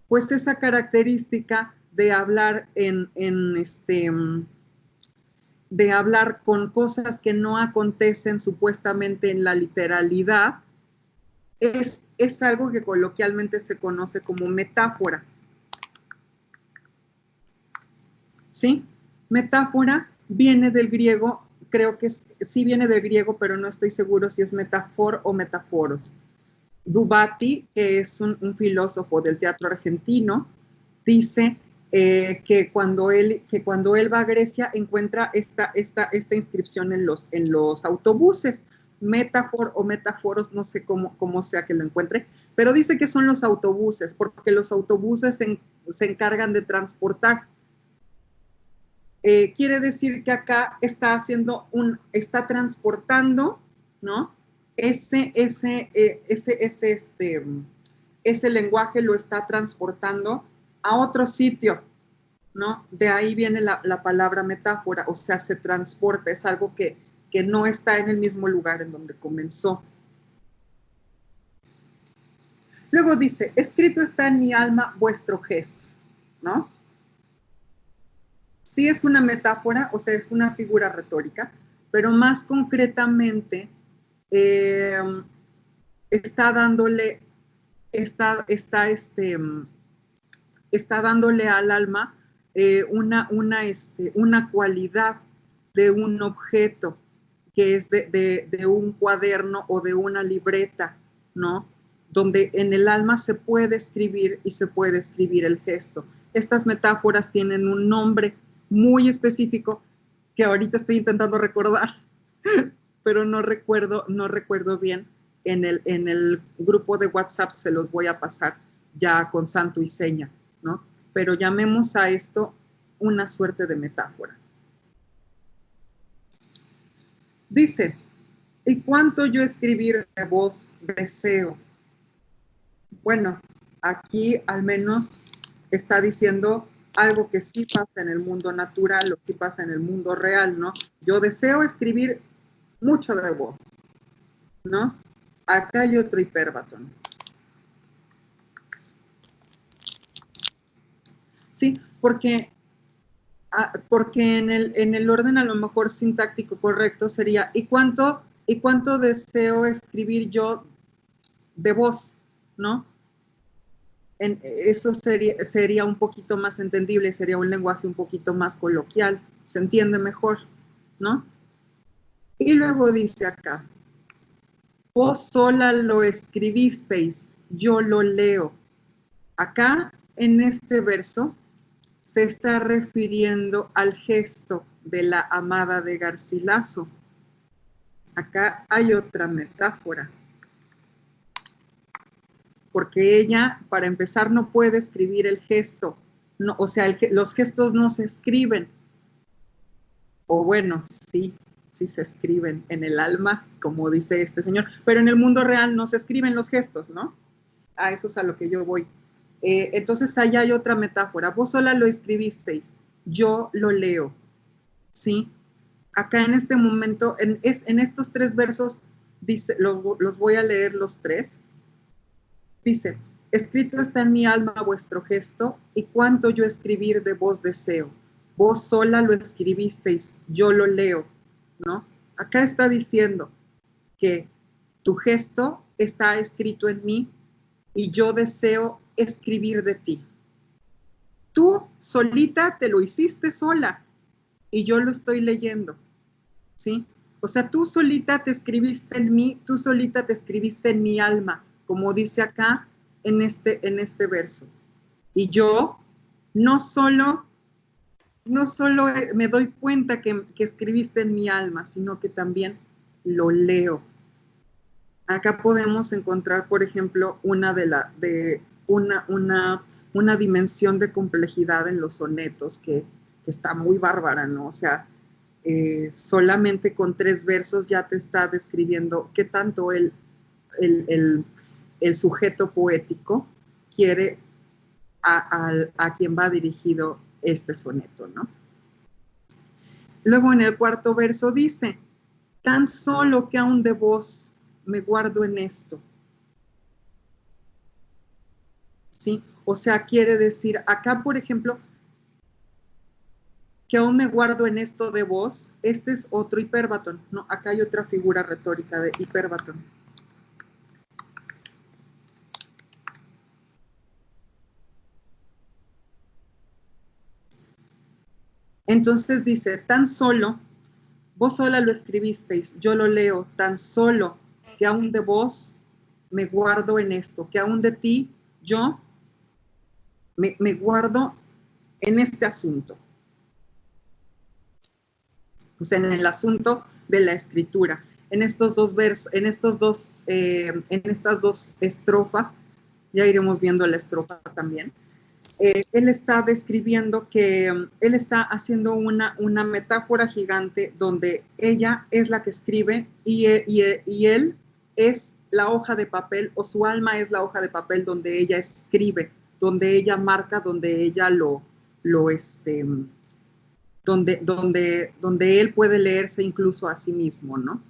pues esa característica de hablar de hablar con cosas que no acontecen supuestamente en la literalidad, es algo que coloquialmente se conoce como metáfora. ¿Sí? Metáfora viene del griego, creo que sí viene del griego, pero no estoy seguro si es metafor o metaforos. Dubati, que es un filósofo del teatro argentino, dice que cuando él va a Grecia encuentra esta inscripción en los autobuses, metáfor o metáforos, no sé cómo sea que lo encuentre, pero dice que son los autobuses, porque los autobuses se encargan de transportar. Quiere decir que acá está transportando, ¿no? Ese lenguaje lo está transportando a otro sitio, ¿no? De ahí viene la palabra metáfora, o sea, se transporta, es algo que no está en el mismo lugar en donde comenzó. Luego dice, escrito está en mi alma vuestro gesto, ¿no? Sí es una metáfora, o sea, es una figura retórica, pero más concretamente está dándole al alma una cualidad de un objeto que es de un cuaderno o de una libreta, ¿no? Donde en el alma se puede escribir y se puede escribir el gesto. Estas metáforas tienen un nombre muy específico que ahorita estoy intentando recordar, pero no recuerdo bien. En el grupo de WhatsApp se los voy a pasar ya con santo y seña, ¿no? Pero llamemos a esto una suerte de metáfora. Dice, ¿y cuánto yo escribir de vos deseo? Bueno, aquí al menos está diciendo algo que sí pasa en el mundo natural o sí pasa en el mundo real, ¿no? Yo deseo escribir mucho de vos, ¿no? Acá hay otro hipérbaton. Sí, porque en el orden a lo mejor sintáctico correcto sería ¿y cuánto deseo escribir yo de vos? ¿No? Eso sería un poquito más entendible, sería un lenguaje un poquito más coloquial, se entiende mejor, ¿no? Y luego dice acá, vos sola lo escribisteis, yo lo leo. Acá, en este verso, se está refiriendo al gesto de la amada de Garcilaso. Acá hay otra metáfora. Porque ella, para empezar, no puede escribir el gesto. No, o sea, los gestos no se escriben. O bueno, sí se escriben en el alma, como dice este señor. Pero en el mundo real no se escriben los gestos, ¿no? A eso es a lo que yo voy. Entonces, allá hay otra metáfora. Vos sola lo escribisteis, yo lo leo, ¿sí? Acá en este momento, en estos tres versos, dice, los voy a leer los tres. Dice, escrito está en mi alma vuestro gesto, y cuánto yo escribir de vos deseo. Vos sola lo escribisteis, yo lo leo, ¿no? Acá está diciendo que tu gesto está escrito en mí, y yo deseo escribir de ti. Tú solita te lo hiciste sola y yo lo estoy leyendo, ¿sí? O sea, tú solita te escribiste en mí, tú solita te escribiste en mi alma, como dice acá en este verso. Y yo no solo me doy cuenta que escribiste en mi alma, sino que también lo leo. Acá podemos encontrar, por ejemplo, una dimensión de complejidad en los sonetos que está muy bárbara, ¿no? O sea, solamente con 3 versos ya te está describiendo qué tanto el sujeto poético quiere a quien va dirigido este soneto, ¿no? Luego en el 4º verso dice, tan solo que aún de vos me guardo en esto. ¿Sí? O sea, quiere decir, acá, por ejemplo, que aún me guardo en esto de vos, este es otro hipérbaton, ¿no? Acá hay otra figura retórica de hipérbaton. Entonces dice, tan solo, vos sola lo escribisteis, yo lo leo, tan solo que aún de vos me guardo en esto, que aún de ti yo me guardo en este asunto. O sea, en el asunto de la escritura. En estos dos versos, en estas dos estrofas, ya iremos viendo la estrofa también. Él está describiendo que él está haciendo una metáfora gigante donde ella es la que escribe y él es la hoja de papel, o su alma es la hoja de papel donde ella escribe, donde ella marca, donde ella donde él puede leerse incluso a sí mismo, ¿no?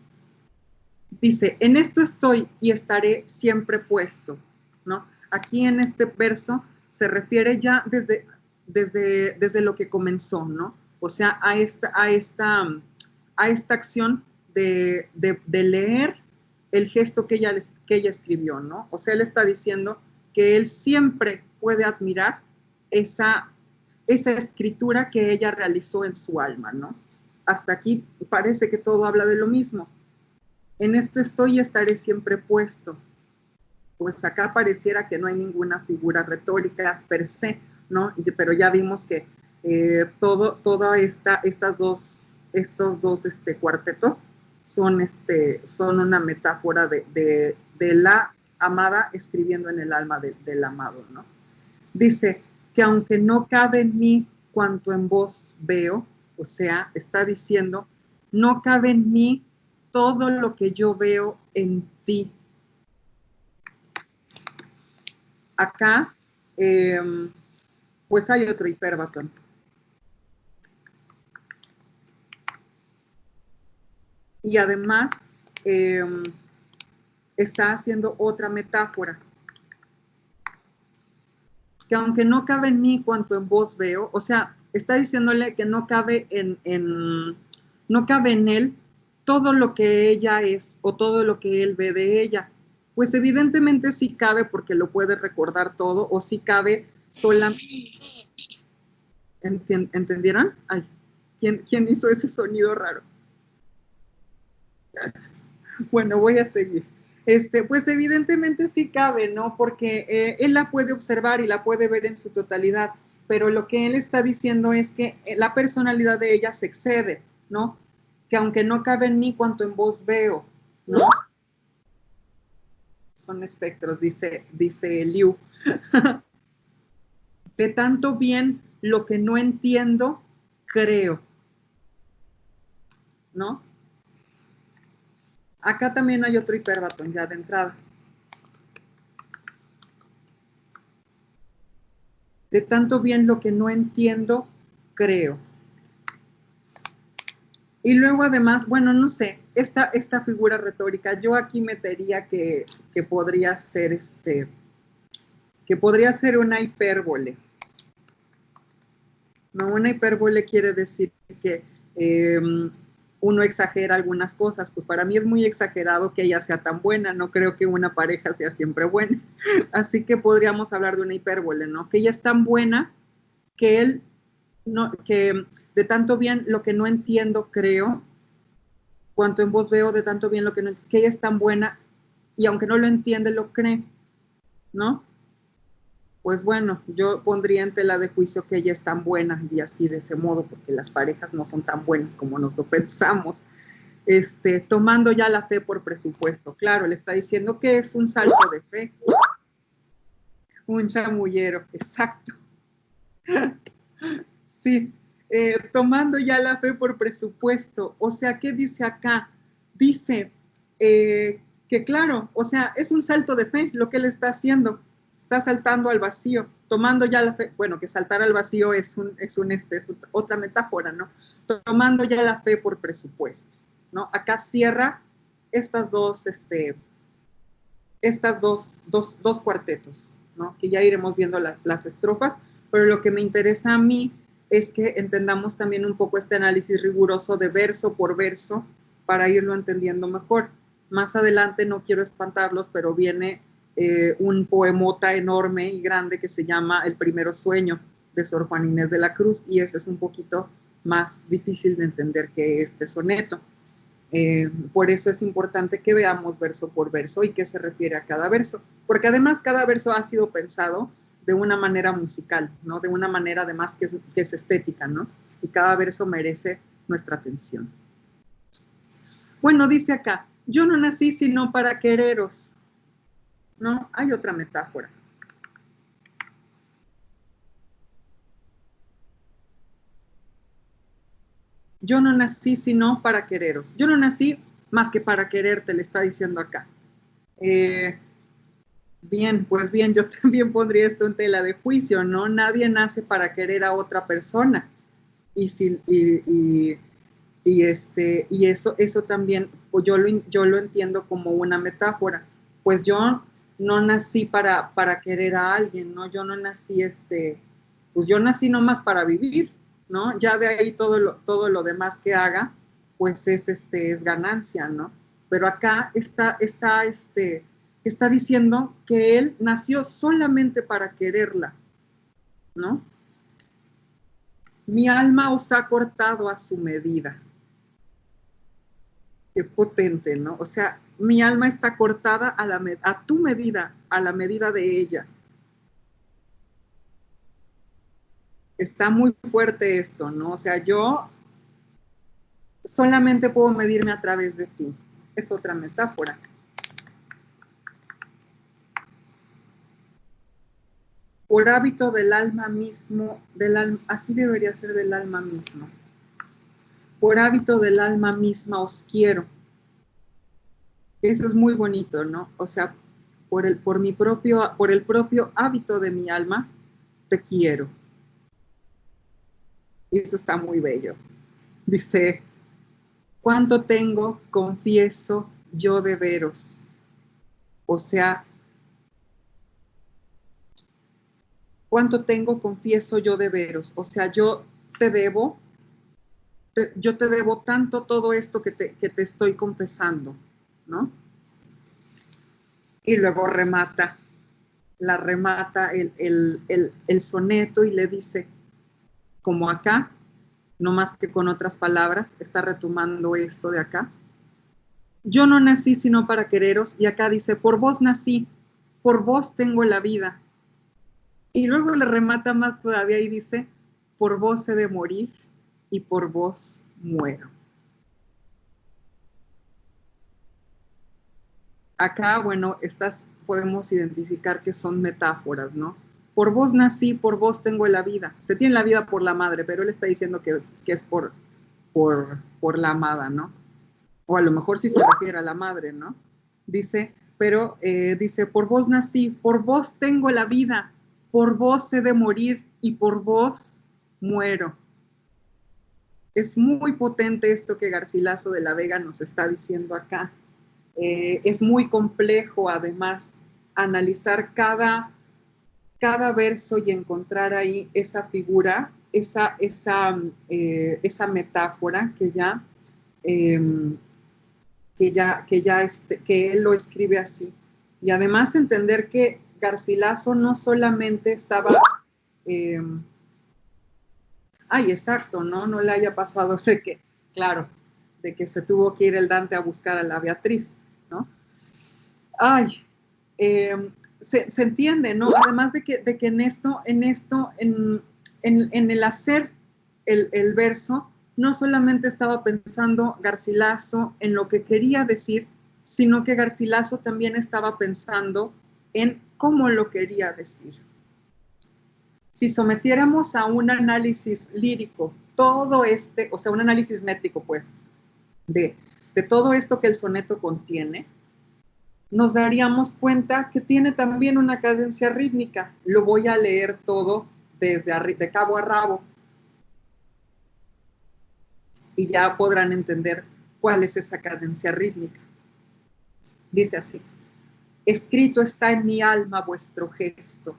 Dice, en esto estoy y estaré siempre puesto, ¿no? Aquí en este verso se refiere ya desde lo que comenzó, ¿no? O sea, a esta acción de leer el gesto que ella escribió, ¿no? O sea, él está diciendo que él siempre puede admirar esa escritura que ella realizó en su alma, ¿no? Hasta aquí parece que todo habla de lo mismo. En esto estoy y estaré siempre puesto. Pues acá pareciera que no hay ninguna figura retórica per se, ¿no? Pero ya vimos que estos dos cuartetos son una metáfora de la amada escribiendo en el alma del amado, ¿no? Dice que aunque no cabe en mí cuanto en vos veo, o sea, está diciendo, no cabe en mí todo lo que yo veo en ti. Acá, pues hay otro hiperbatón. Y además, está haciendo otra metáfora. Que aunque no cabe en mí cuanto en vos veo, o sea, está diciéndole que no cabe no cabe en él todo lo que ella es o todo lo que él ve de ella. Pues evidentemente sí cabe porque lo puede recordar todo, o sí cabe solamente. ¿Entendieron? Ay, ¿quién hizo ese sonido raro? Bueno, voy a seguir. Pues evidentemente sí cabe, ¿no? Porque él la puede observar y la puede ver en su totalidad, pero lo que él está diciendo es que la personalidad de ella se excede, ¿no? Que aunque no cabe en mí cuanto en vos veo, ¿no? Son espectros, dice Liu. De tanto bien lo que no entiendo, creo, ¿no? Acá también hay otro hiperbatón ya de entrada. De tanto bien lo que no entiendo, creo. Y luego además, bueno, no sé, esta figura retórica, yo aquí metería que podría ser una hipérbole. No, una hipérbole quiere decir que uno exagera algunas cosas. Pues para mí es muy exagerado que ella sea tan buena, no creo que una pareja sea siempre buena. Así que podríamos hablar de una hipérbole, ¿no? Que ella es tan buena que él, no, que de tanto bien lo que no entiendo, creo, cuanto en vos veo, de tanto bien lo que no entiendo, que ella es tan buena y aunque no lo entiende, lo cree, ¿no? Pues bueno, yo pondría en tela de juicio que ella es tan buena y así de ese modo, porque las parejas no son tan buenas como nos lo pensamos. Tomando ya la fe por presupuesto. Claro, le está diciendo que es un salto de fe. Un chamullero, exacto. Sí, tomando ya la fe por presupuesto. O sea, ¿qué dice acá? Dice que claro, o sea, es un salto de fe lo que él está haciendo. Está saltando al vacío, tomando ya la fe. Bueno, que saltar al vacío es otra metáfora, ¿no? Tomando ya la fe por presupuesto, ¿no? Acá cierra estas dos cuartetos, ¿no? Que ya iremos viendo las estrofas, pero lo que me interesa a mí es que entendamos también un poco este análisis riguroso de verso por verso para irlo entendiendo mejor. Más adelante, no quiero espantarlos, pero viene un poemota enorme y grande que se llama El primero sueño, de Sor Juana Inés de la Cruz, y ese es un poquito más difícil de entender que este soneto. Por eso es importante que veamos verso por verso y qué se refiere a cada verso, porque además cada verso ha sido pensado de una manera musical, ¿no? De una manera además que es estética, ¿no? Y cada verso merece nuestra atención. Bueno, dice acá, yo no nací sino para quereros, ¿no? Hay otra metáfora. Yo no nací sino para quereros. Yo no nací más que para quererte, le está diciendo acá. Bien, pues bien, yo también pondría esto en tela de juicio, ¿no? Nadie nace para querer a otra persona. Y eso también, pues yo lo entiendo como una metáfora. Pues yo no nací para querer a alguien, ¿no? Yo no nací, pues yo nací nomás para vivir, ¿no? Ya de ahí todo lo demás que haga, pues es ganancia, ¿no? Pero acá está diciendo que él nació solamente para quererla, ¿no? Mi alma os ha cortado a su medida. Qué potente, ¿no? O sea, mi alma está cortada a tu medida, a la medida de ella. Está muy fuerte esto, ¿no? O sea, yo solamente puedo medirme a través de ti. Es otra metáfora. Por hábito del alma mismo, aquí debería ser del alma misma. Por hábito del alma misma os quiero. Eso es muy bonito, ¿no? O sea, por el propio hábito de mi alma, te quiero. Y eso está muy bello. Dice, ¿cuánto tengo, confieso yo de veros? O sea, ¿cuánto tengo, confieso yo de veros? O sea, yo te debo tanto todo esto que te estoy confesando, ¿no? Y luego remata el soneto y le dice, como acá, no más que con otras palabras, está retomando esto de acá. Yo no nací sino para quereros, y acá dice, por vos nací, por vos tengo la vida. Y luego le remata más todavía y dice, por vos he de morir y por vos muero. Acá, bueno, estas podemos identificar que son metáforas, ¿no? Por vos nací, por vos tengo la vida. Se tiene la vida por la madre, pero él está diciendo que es por la amada, ¿no? O a lo mejor sí se refiere a la madre, ¿no? Dice, pero dice, por vos nací, por vos tengo la vida, por vos he de morir y por vos muero. Es muy potente esto que Garcilaso de la Vega nos está diciendo acá. Es muy complejo, además, analizar cada verso y encontrar ahí esa figura, esa metáfora que él lo escribe así. Y además entender que Garcilaso no solamente estaba... exacto, ¿no? No le haya pasado de que, claro, de que se tuvo que ir el Dante a buscar a la Beatriz, ¿no? Se entiende, ¿no? Además de que en el hacer el verso, no solamente estaba pensando Garcilaso en lo que quería decir, sino que Garcilaso también estaba pensando en cómo lo quería decir. Si sometiéramos a un análisis lírico todo o sea, un análisis métrico, pues, de todo esto que el soneto contiene, nos daríamos cuenta que tiene también una cadencia rítmica. Lo voy a leer todo de cabo a rabo y ya podrán entender cuál es esa cadencia rítmica. Dice así: escrito está en mi alma vuestro gesto,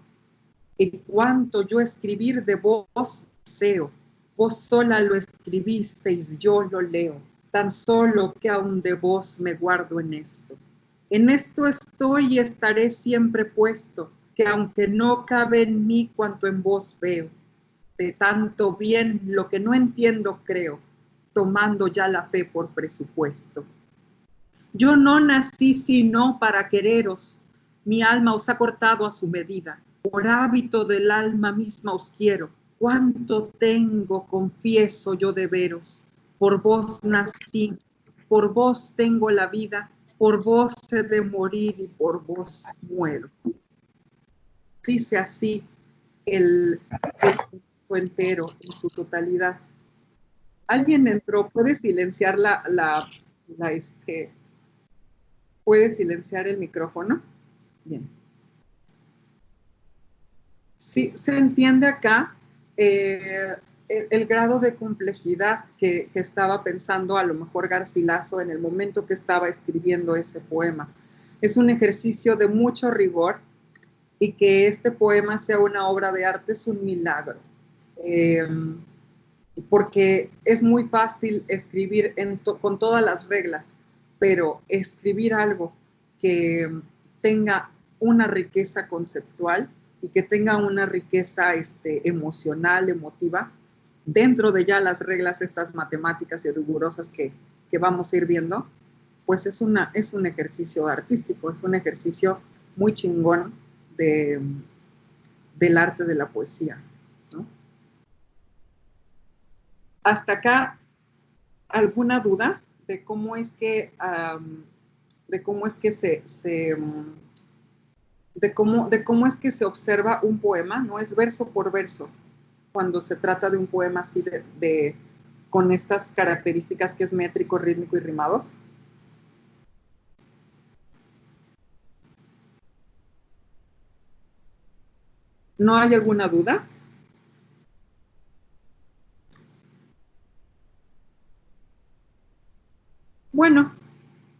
en cuanto yo escribir de vos deseo, vos sola lo escribisteis, yo lo leo, tan solo que aún de vos me guardo en esto. En esto estoy y estaré siempre puesto, que aunque no cabe en mí cuanto en vos veo, de tanto bien lo que no entiendo creo, tomando ya la fe por presupuesto. Yo no nací sino para quereros, mi alma os ha cortado a su medida, por hábito del alma misma os quiero, cuánto tengo, confieso yo de veros, por vos nací, por vos tengo la vida, por vos he de morir y por vos muero. Dice así el texto entero en su totalidad. ¿Alguien entró? ¿Puede silenciar ¿puede silenciar el micrófono? Bien. Sí, se entiende acá el grado de complejidad que estaba pensando a lo mejor Garcilaso en el momento que estaba escribiendo ese poema. Es un ejercicio de mucho rigor y que este poema sea una obra de arte es un milagro. Porque es muy fácil escribir con todas las reglas, pero escribir algo que tenga una riqueza conceptual y que tenga una riqueza emocional, emotiva, dentro de ya las reglas estas matemáticas y rigurosas que vamos a ir viendo, pues es un ejercicio artístico, es un ejercicio muy chingón del arte de la poesía, ¿no? Hasta acá alguna duda de cómo es que, de cómo es que se observa un poema? No es verso por verso, cuando se trata de un poema así con estas características que es métrico, rítmico y rimado. ¿No hay alguna duda? Bueno,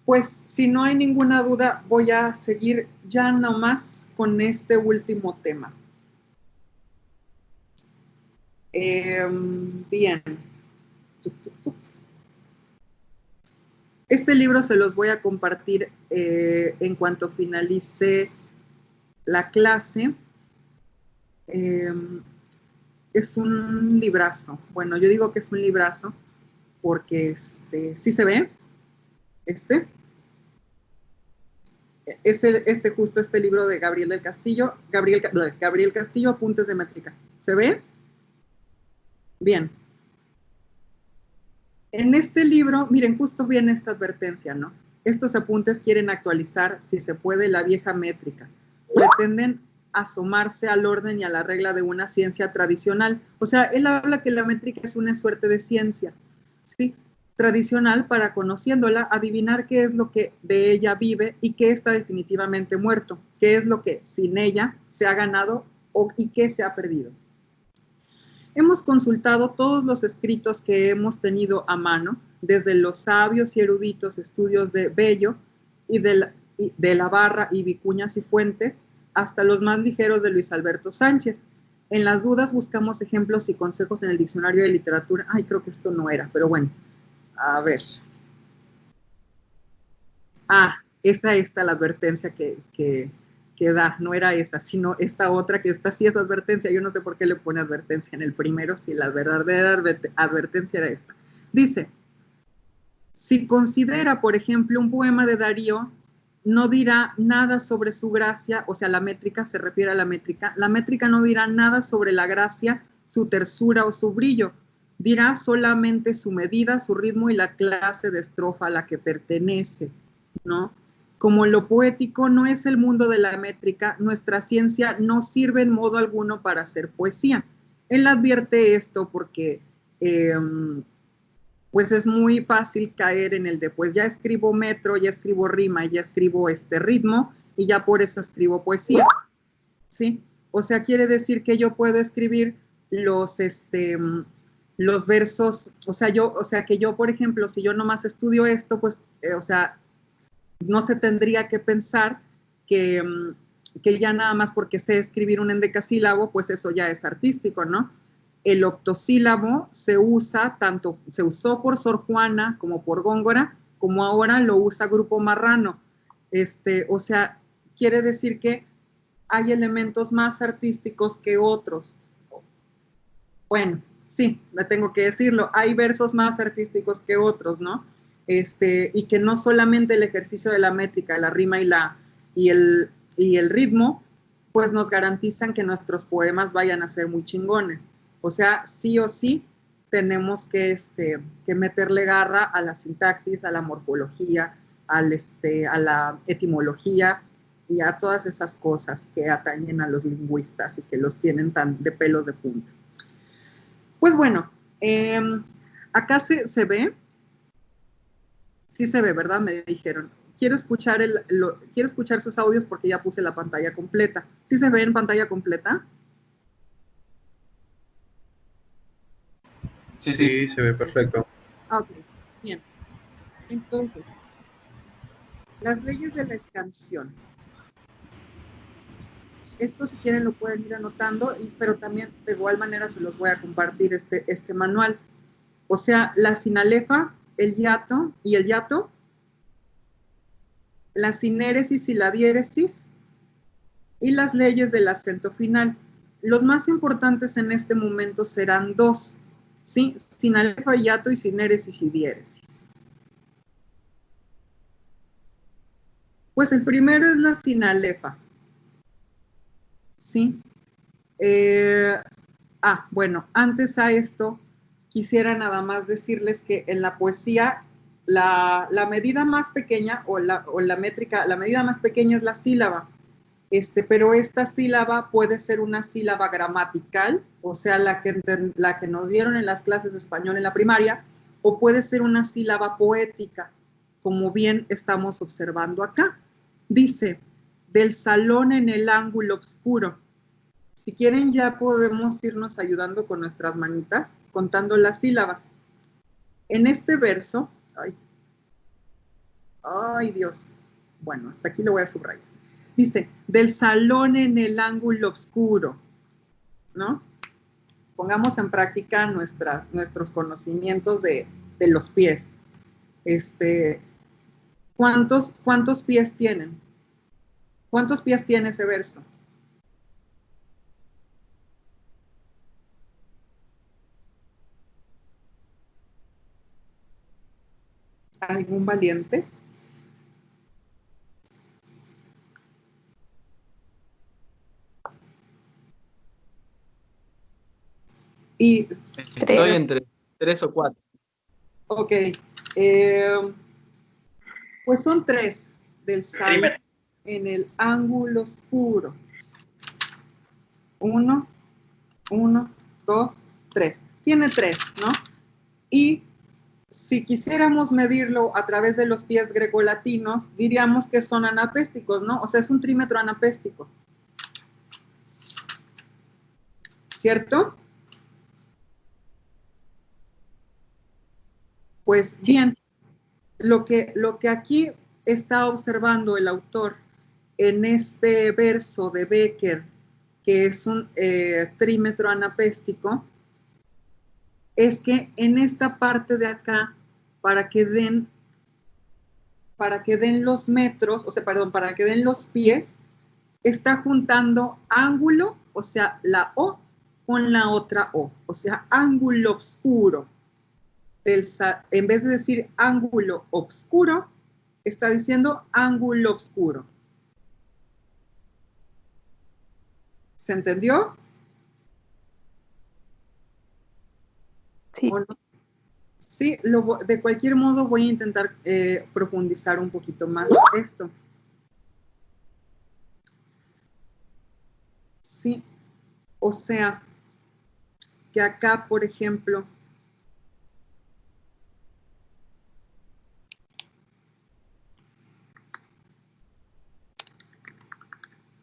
pues si no hay ninguna duda, voy a seguir ya nomás con este último tema. Bien. Este libro se los voy a compartir en cuanto finalice la clase. Es un librazo. Bueno, yo digo que es un librazo porque ¿sí se ve? Es justo este libro de Gabriel del Castillo, Gabriel Castillo, Apuntes de Métrica. ¿Se ve? Bien. En este libro, miren, justo viene esta advertencia, ¿no? Estos apuntes quieren actualizar, si se puede, la vieja métrica. Pretenden asomarse al orden y a la regla de una ciencia tradicional. O sea, él habla que la métrica es una suerte de ciencia, ¿sí? Tradicional para, conociéndola, adivinar qué es lo que de ella vive y qué está definitivamente muerto, qué es lo que sin ella se ha ganado y qué se ha perdido. Hemos consultado todos los escritos que hemos tenido a mano, desde los sabios y eruditos estudios de Bello y de la Barra y Vicuñas y Fuentes, hasta los más ligeros de Luis Alberto Sánchez. En las dudas buscamos ejemplos y consejos en el diccionario de literatura. Ay, creo que esto no era, pero bueno. A ver. Esa está la advertencia que da. No era esa, sino esta otra, que esta sí es advertencia. Yo no sé por qué le pone advertencia en el primero, si la verdadera advertencia era esta. Dice, si considera, por ejemplo, un poema de Darío, no dirá nada sobre su gracia, o sea, la métrica, se refiere a la métrica no dirá nada sobre la gracia, su tersura o su brillo, dirá solamente su medida, su ritmo y la clase de estrofa a la que pertenece, ¿no? Como lo poético no es el mundo de la métrica, nuestra ciencia no sirve en modo alguno para hacer poesía. Él advierte esto porque pues es muy fácil caer en el de, pues ya escribo metro, ya escribo rima, ya escribo ritmo, y ya por eso escribo poesía, ¿sí? O sea, quiere decir que yo puedo escribir los versos, o sea, que yo, por ejemplo, si yo nomás estudio esto, pues, o sea, no se tendría que pensar que ya nada más porque sé escribir un endecasílabo, pues eso ya es artístico, ¿no? El octosílabo se usó por Sor Juana como por Góngora, como ahora lo usa Grupo Marrano. O sea, quiere decir que hay elementos más artísticos que otros. Bueno, sí, me tengo que decirlo, hay versos más artísticos que otros, ¿no? Y que no solamente el ejercicio de la métrica, la rima y el ritmo, pues nos garantizan que nuestros poemas vayan a ser muy chingones. O sea, sí o sí tenemos que meterle garra a la sintaxis, a la morfología, a la etimología y a todas esas cosas que atañen a los lingüistas y que los tienen tan de pelos de punta. Pues bueno, acá se ve, sí se ve, ¿verdad? Me dijeron. Quiero escuchar sus audios porque ya puse la pantalla completa. ¿Sí se ve en pantalla completa? Sí, se ve perfecto. Ok, bien. Entonces, las leyes de la escansión. Esto, si quieren, lo pueden ir anotando, pero también de igual manera se los voy a compartir este manual. O sea, la sinalefa, el hiato y el hiato, la sinéresis y la diéresis, y las leyes del acento final. Los más importantes en este momento serán dos, ¿sí? Sinalefa, hiato y sinéresis y diéresis. Pues el primero es la sinalefa, ¿sí? Bueno, antes a esto, quisiera nada más decirles que en la poesía la medida más pequeña o la métrica, la medida más pequeña es la sílaba, pero esta sílaba puede ser una sílaba gramatical, o sea, la que nos dieron en las clases de español en la primaria, o puede ser una sílaba poética, como bien estamos observando acá. Dice, del salón en el ángulo oscuro. Si quieren ya podemos irnos ayudando con nuestras manitas, contando las sílabas. En este verso, ay Dios, bueno, hasta aquí lo voy a subrayar. Dice, del salón en el ángulo oscuro, ¿no? Pongamos en práctica nuestros conocimientos de los pies. ¿Cuántos pies tienen? ¿Cuántos pies tiene ese verso? ¿Algún valiente? Y Estoy entre 3 o 4. ok, pues son 3 del salón en el ángulo oscuro. 1, 2, 3. Tiene 3, ¿no? Y si quisiéramos medirlo a través de los pies grecolatinos, diríamos que son anapésticos, ¿no? O sea, es un trímetro anapéstico. ¿Cierto? Pues bien, lo que aquí está observando el autor en este verso de Becker, que es un trímetro anapéstico, es que en esta parte de acá, para que den los metros, o sea, perdón, para que den los pies, está juntando ángulo, o sea, la O con la otra O, o sea, ángulo oscuro. En vez de decir ángulo oscuro, está diciendo ángulo oscuro. ¿Se entendió? Sí. ¿O no? Sí, de cualquier modo voy a intentar profundizar un poquito más esto. Sí, o sea, que acá, por ejemplo,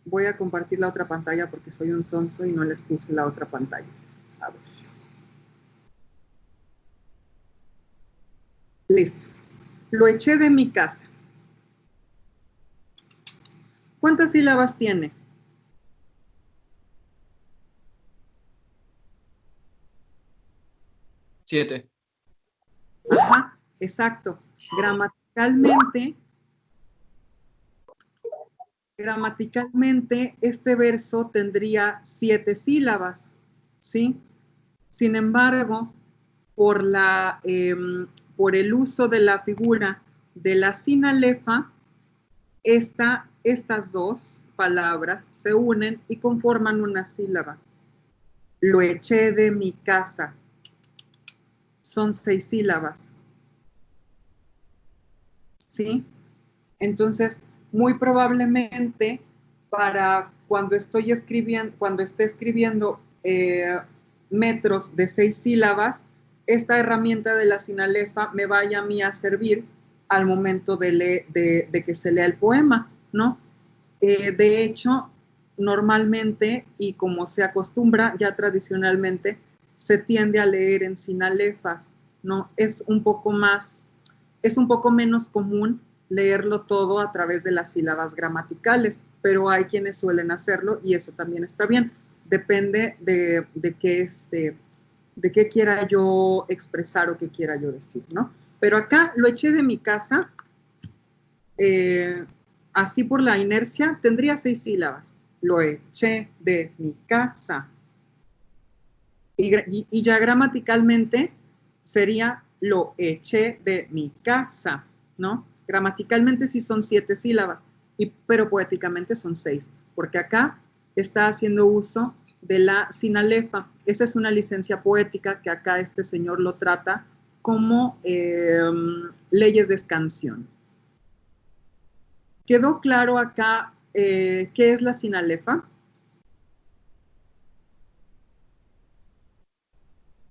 voy a compartir la otra pantalla porque soy un sonso y no les puse la otra pantalla. A ver. Listo. Lo eché de mi casa. ¿Cuántas sílabas tiene? Siete. Ajá, exacto. Gramaticalmente, este verso tendría 7 sílabas, ¿sí? Sin embargo, por el uso de la figura de la sinalefa, estas dos palabras se unen y conforman una sílaba. Lo eché de mi casa. Son 6 sílabas. ¿Sí? Entonces, muy probablemente para cuando esté escribiendo metros de 6 sílabas, esta herramienta de la sinalefa me vaya a mí a servir al momento de que se lea el poema, ¿no? De hecho, normalmente, y como se acostumbra ya tradicionalmente, se tiende a leer en sinalefas, ¿no? Es un poco menos común leerlo todo a través de las sílabas gramaticales, pero hay quienes suelen hacerlo y eso también está bien. Depende de qué quiera yo expresar o qué quiera yo decir, ¿no? Pero acá lo eché de mi casa, así por la inercia, tendría 6 sílabas. Lo eché de mi casa. Y ya gramaticalmente sería lo eché de mi casa, ¿no? Gramaticalmente sí son 7 sílabas, pero poéticamente son 6, porque acá está haciendo uso de la sinalefa. Esa es una licencia poética que acá este señor lo trata como leyes de escansión. ¿Quedó claro acá qué es la sinalefa?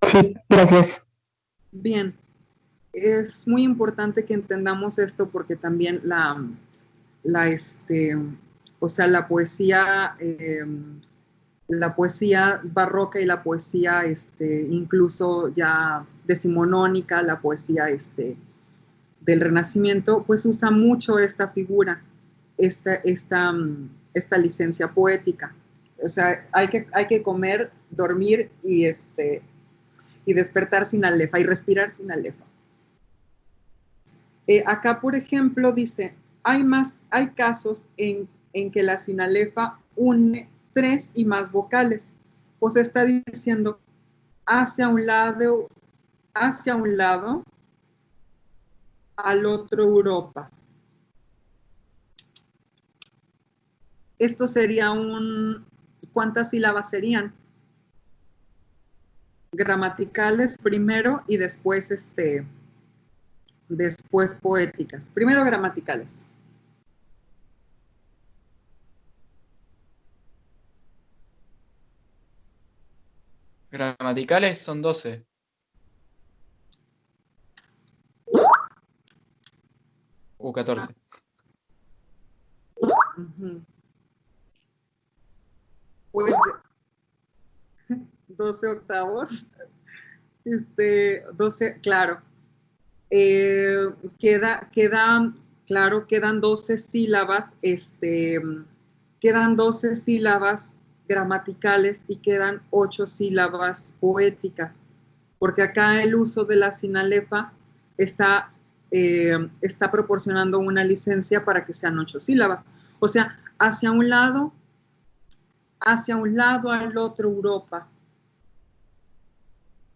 Sí, gracias. Bien, es muy importante que entendamos esto porque también o sea, la poesía barroca y la poesía incluso ya decimonónica, la poesía del Renacimiento, pues usa mucho esta figura, esta licencia poética. O sea, hay que comer, dormir y despertar sin alefa y respirar sin alefa. Acá, por ejemplo, dice, hay casos en que la sinalefa une 3 y más vocales. O sea, está diciendo hacia un lado, al otro Europa. Esto sería ¿cuántas sílabas serían? Gramaticales primero y después después poéticas. Primero gramaticales. Gramaticales son 12. O 14. Pues 12 octavos. 12, claro. Claro, quedan 12 sílabas, quedan 12 sílabas gramaticales y quedan 8 sílabas poéticas, porque acá el uso de la sinalefa está proporcionando una licencia para que sean 8 sílabas. O sea, hacia un lado, al otro Europa,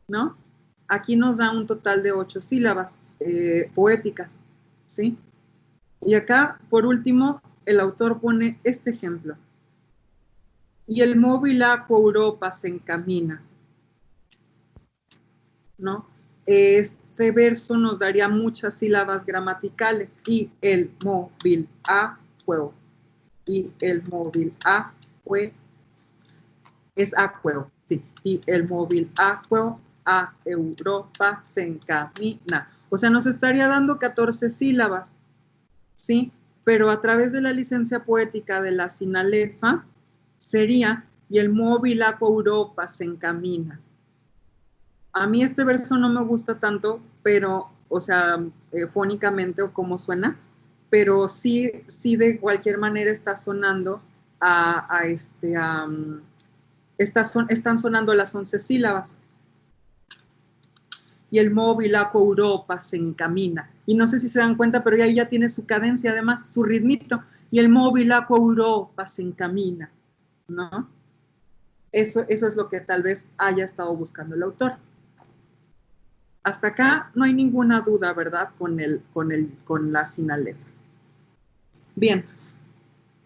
¿no? Aquí nos da un total de 8 sílabas poéticas, ¿sí? Y acá, por último, el autor pone este ejemplo. Y el móvil aqua Europa se encamina, ¿no? Este verso nos daría muchas sílabas gramaticales. Y el móvil aqueo. Y el móvil aqueo es aqueo, sí. Y el móvil aqueo a Europa se encamina. O sea, nos estaría dando 14 sílabas, ¿sí? Pero a través de la licencia poética de la sinalefa sería, y el móvil a Europa se encamina. A mí este verso no me gusta tanto, pero, o sea, fónicamente o cómo suena, pero sí de cualquier manera está sonando están sonando las 11 sílabas. Y el móvil a Europa se encamina. Y no sé si se dan cuenta, pero ahí ya tiene su cadencia, además, su ritmito. Y el móvil a Europa se encamina, ¿no? Eso es lo que tal vez haya estado buscando el autor. Hasta acá no hay ninguna duda, ¿verdad? Con la sinalefa. Bien,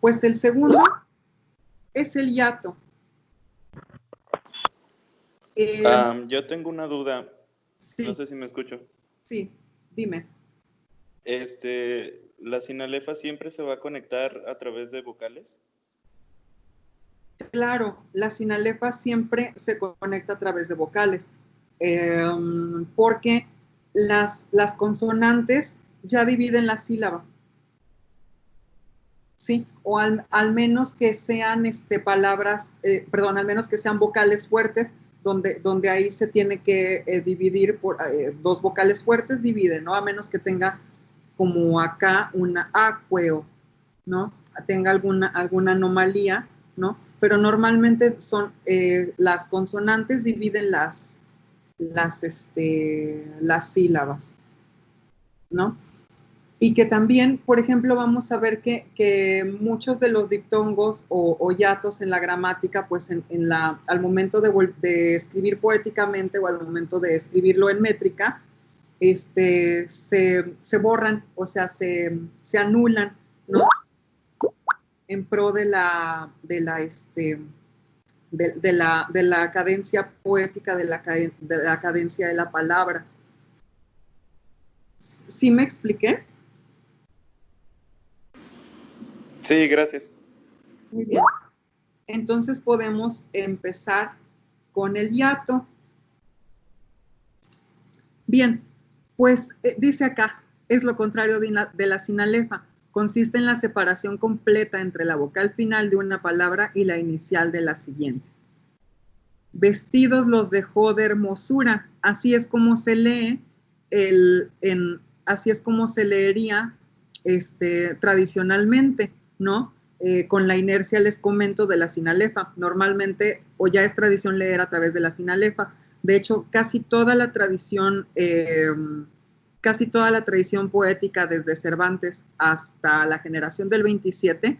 pues el segundo es el hiato. Yo tengo una duda. Sí. No sé si me escucho. Sí, dime. ¿La sinalefa siempre se va a conectar a través de vocales? Claro, la sinalefa siempre se conecta a través de vocales, porque las consonantes ya dividen la sílaba, ¿sí? O al menos que sean al menos que sean vocales fuertes, donde ahí se tiene que dividir por dos vocales fuertes, divide, ¿no? A menos que tenga como acá una aqueo, ¿no? Tenga alguna anomalía, ¿no? Pero normalmente son las consonantes dividen las sílabas, ¿no? Y que también, por ejemplo, vamos a ver que muchos de los diptongos o hiatos en la gramática, pues al momento de escribir poéticamente o al momento de escribirlo en métrica, se borran, o sea, se anulan, ¿no? En pro de la de la cadencia poética, de la cadencia de la palabra. ¿Sí me expliqué? Sí, gracias. Muy bien. Entonces podemos empezar con el hiato. Bien, pues dice acá, es lo contrario de la sinalefa. Consiste en la separación completa entre la vocal final de una palabra y la inicial de la siguiente. Vestidos los dejó de hermosura. Así es como se lee, así es como se leería tradicionalmente, ¿no? Con la inercia les comento de la sinalefa. Normalmente, o ya es tradición leer a través de la sinalefa. De hecho, casi toda la tradición poética desde Cervantes hasta la generación del 27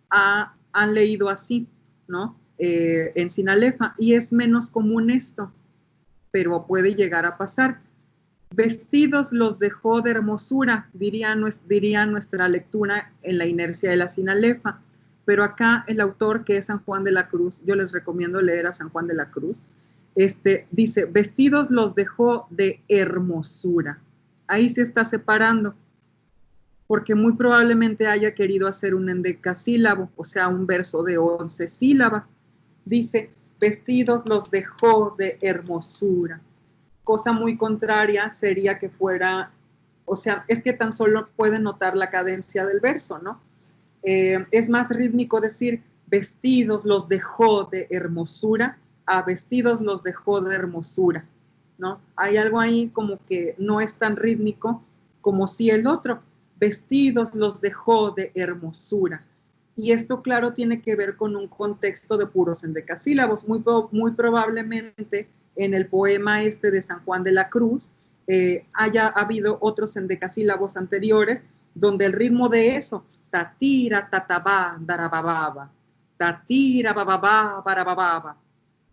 han leído así, ¿no? En sinalefa, y es menos común esto, pero puede llegar a pasar. Vestidos los dejó de hermosura, diría nuestra lectura en la inercia de la sinalefa, pero acá el autor, que es San Juan de la Cruz, yo les recomiendo leer a San Juan de la Cruz, dice, vestidos los dejó de hermosura. Ahí se está separando, porque muy probablemente haya querido hacer un endecasílabo, o sea, un verso de 11 sílabas. Dice, vestidos los dejó de hermosura. Cosa muy contraria sería que fuera, o sea, es que tan solo pueden notar la cadencia del verso, ¿no? Es más rítmico decir, vestidos los dejó de hermosura, a vestidos los dejó de hermosura, ¿no? Hay algo ahí como que no es tan rítmico como si el otro, vestidos los dejó de hermosura. Y esto, claro, tiene que ver con un contexto de puros endecasílabos. Muy probablemente en el poema de San Juan de la Cruz haya habido otros endecasílabos anteriores donde el ritmo de eso, tatira, tatabá, darabababa, tatira, bababá, barabababa,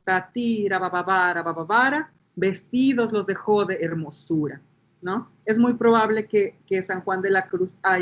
tatira, bababá, barababara, vestidos los dejó de hermosura, ¿no? Es muy probable que San Juan de la Cruz haya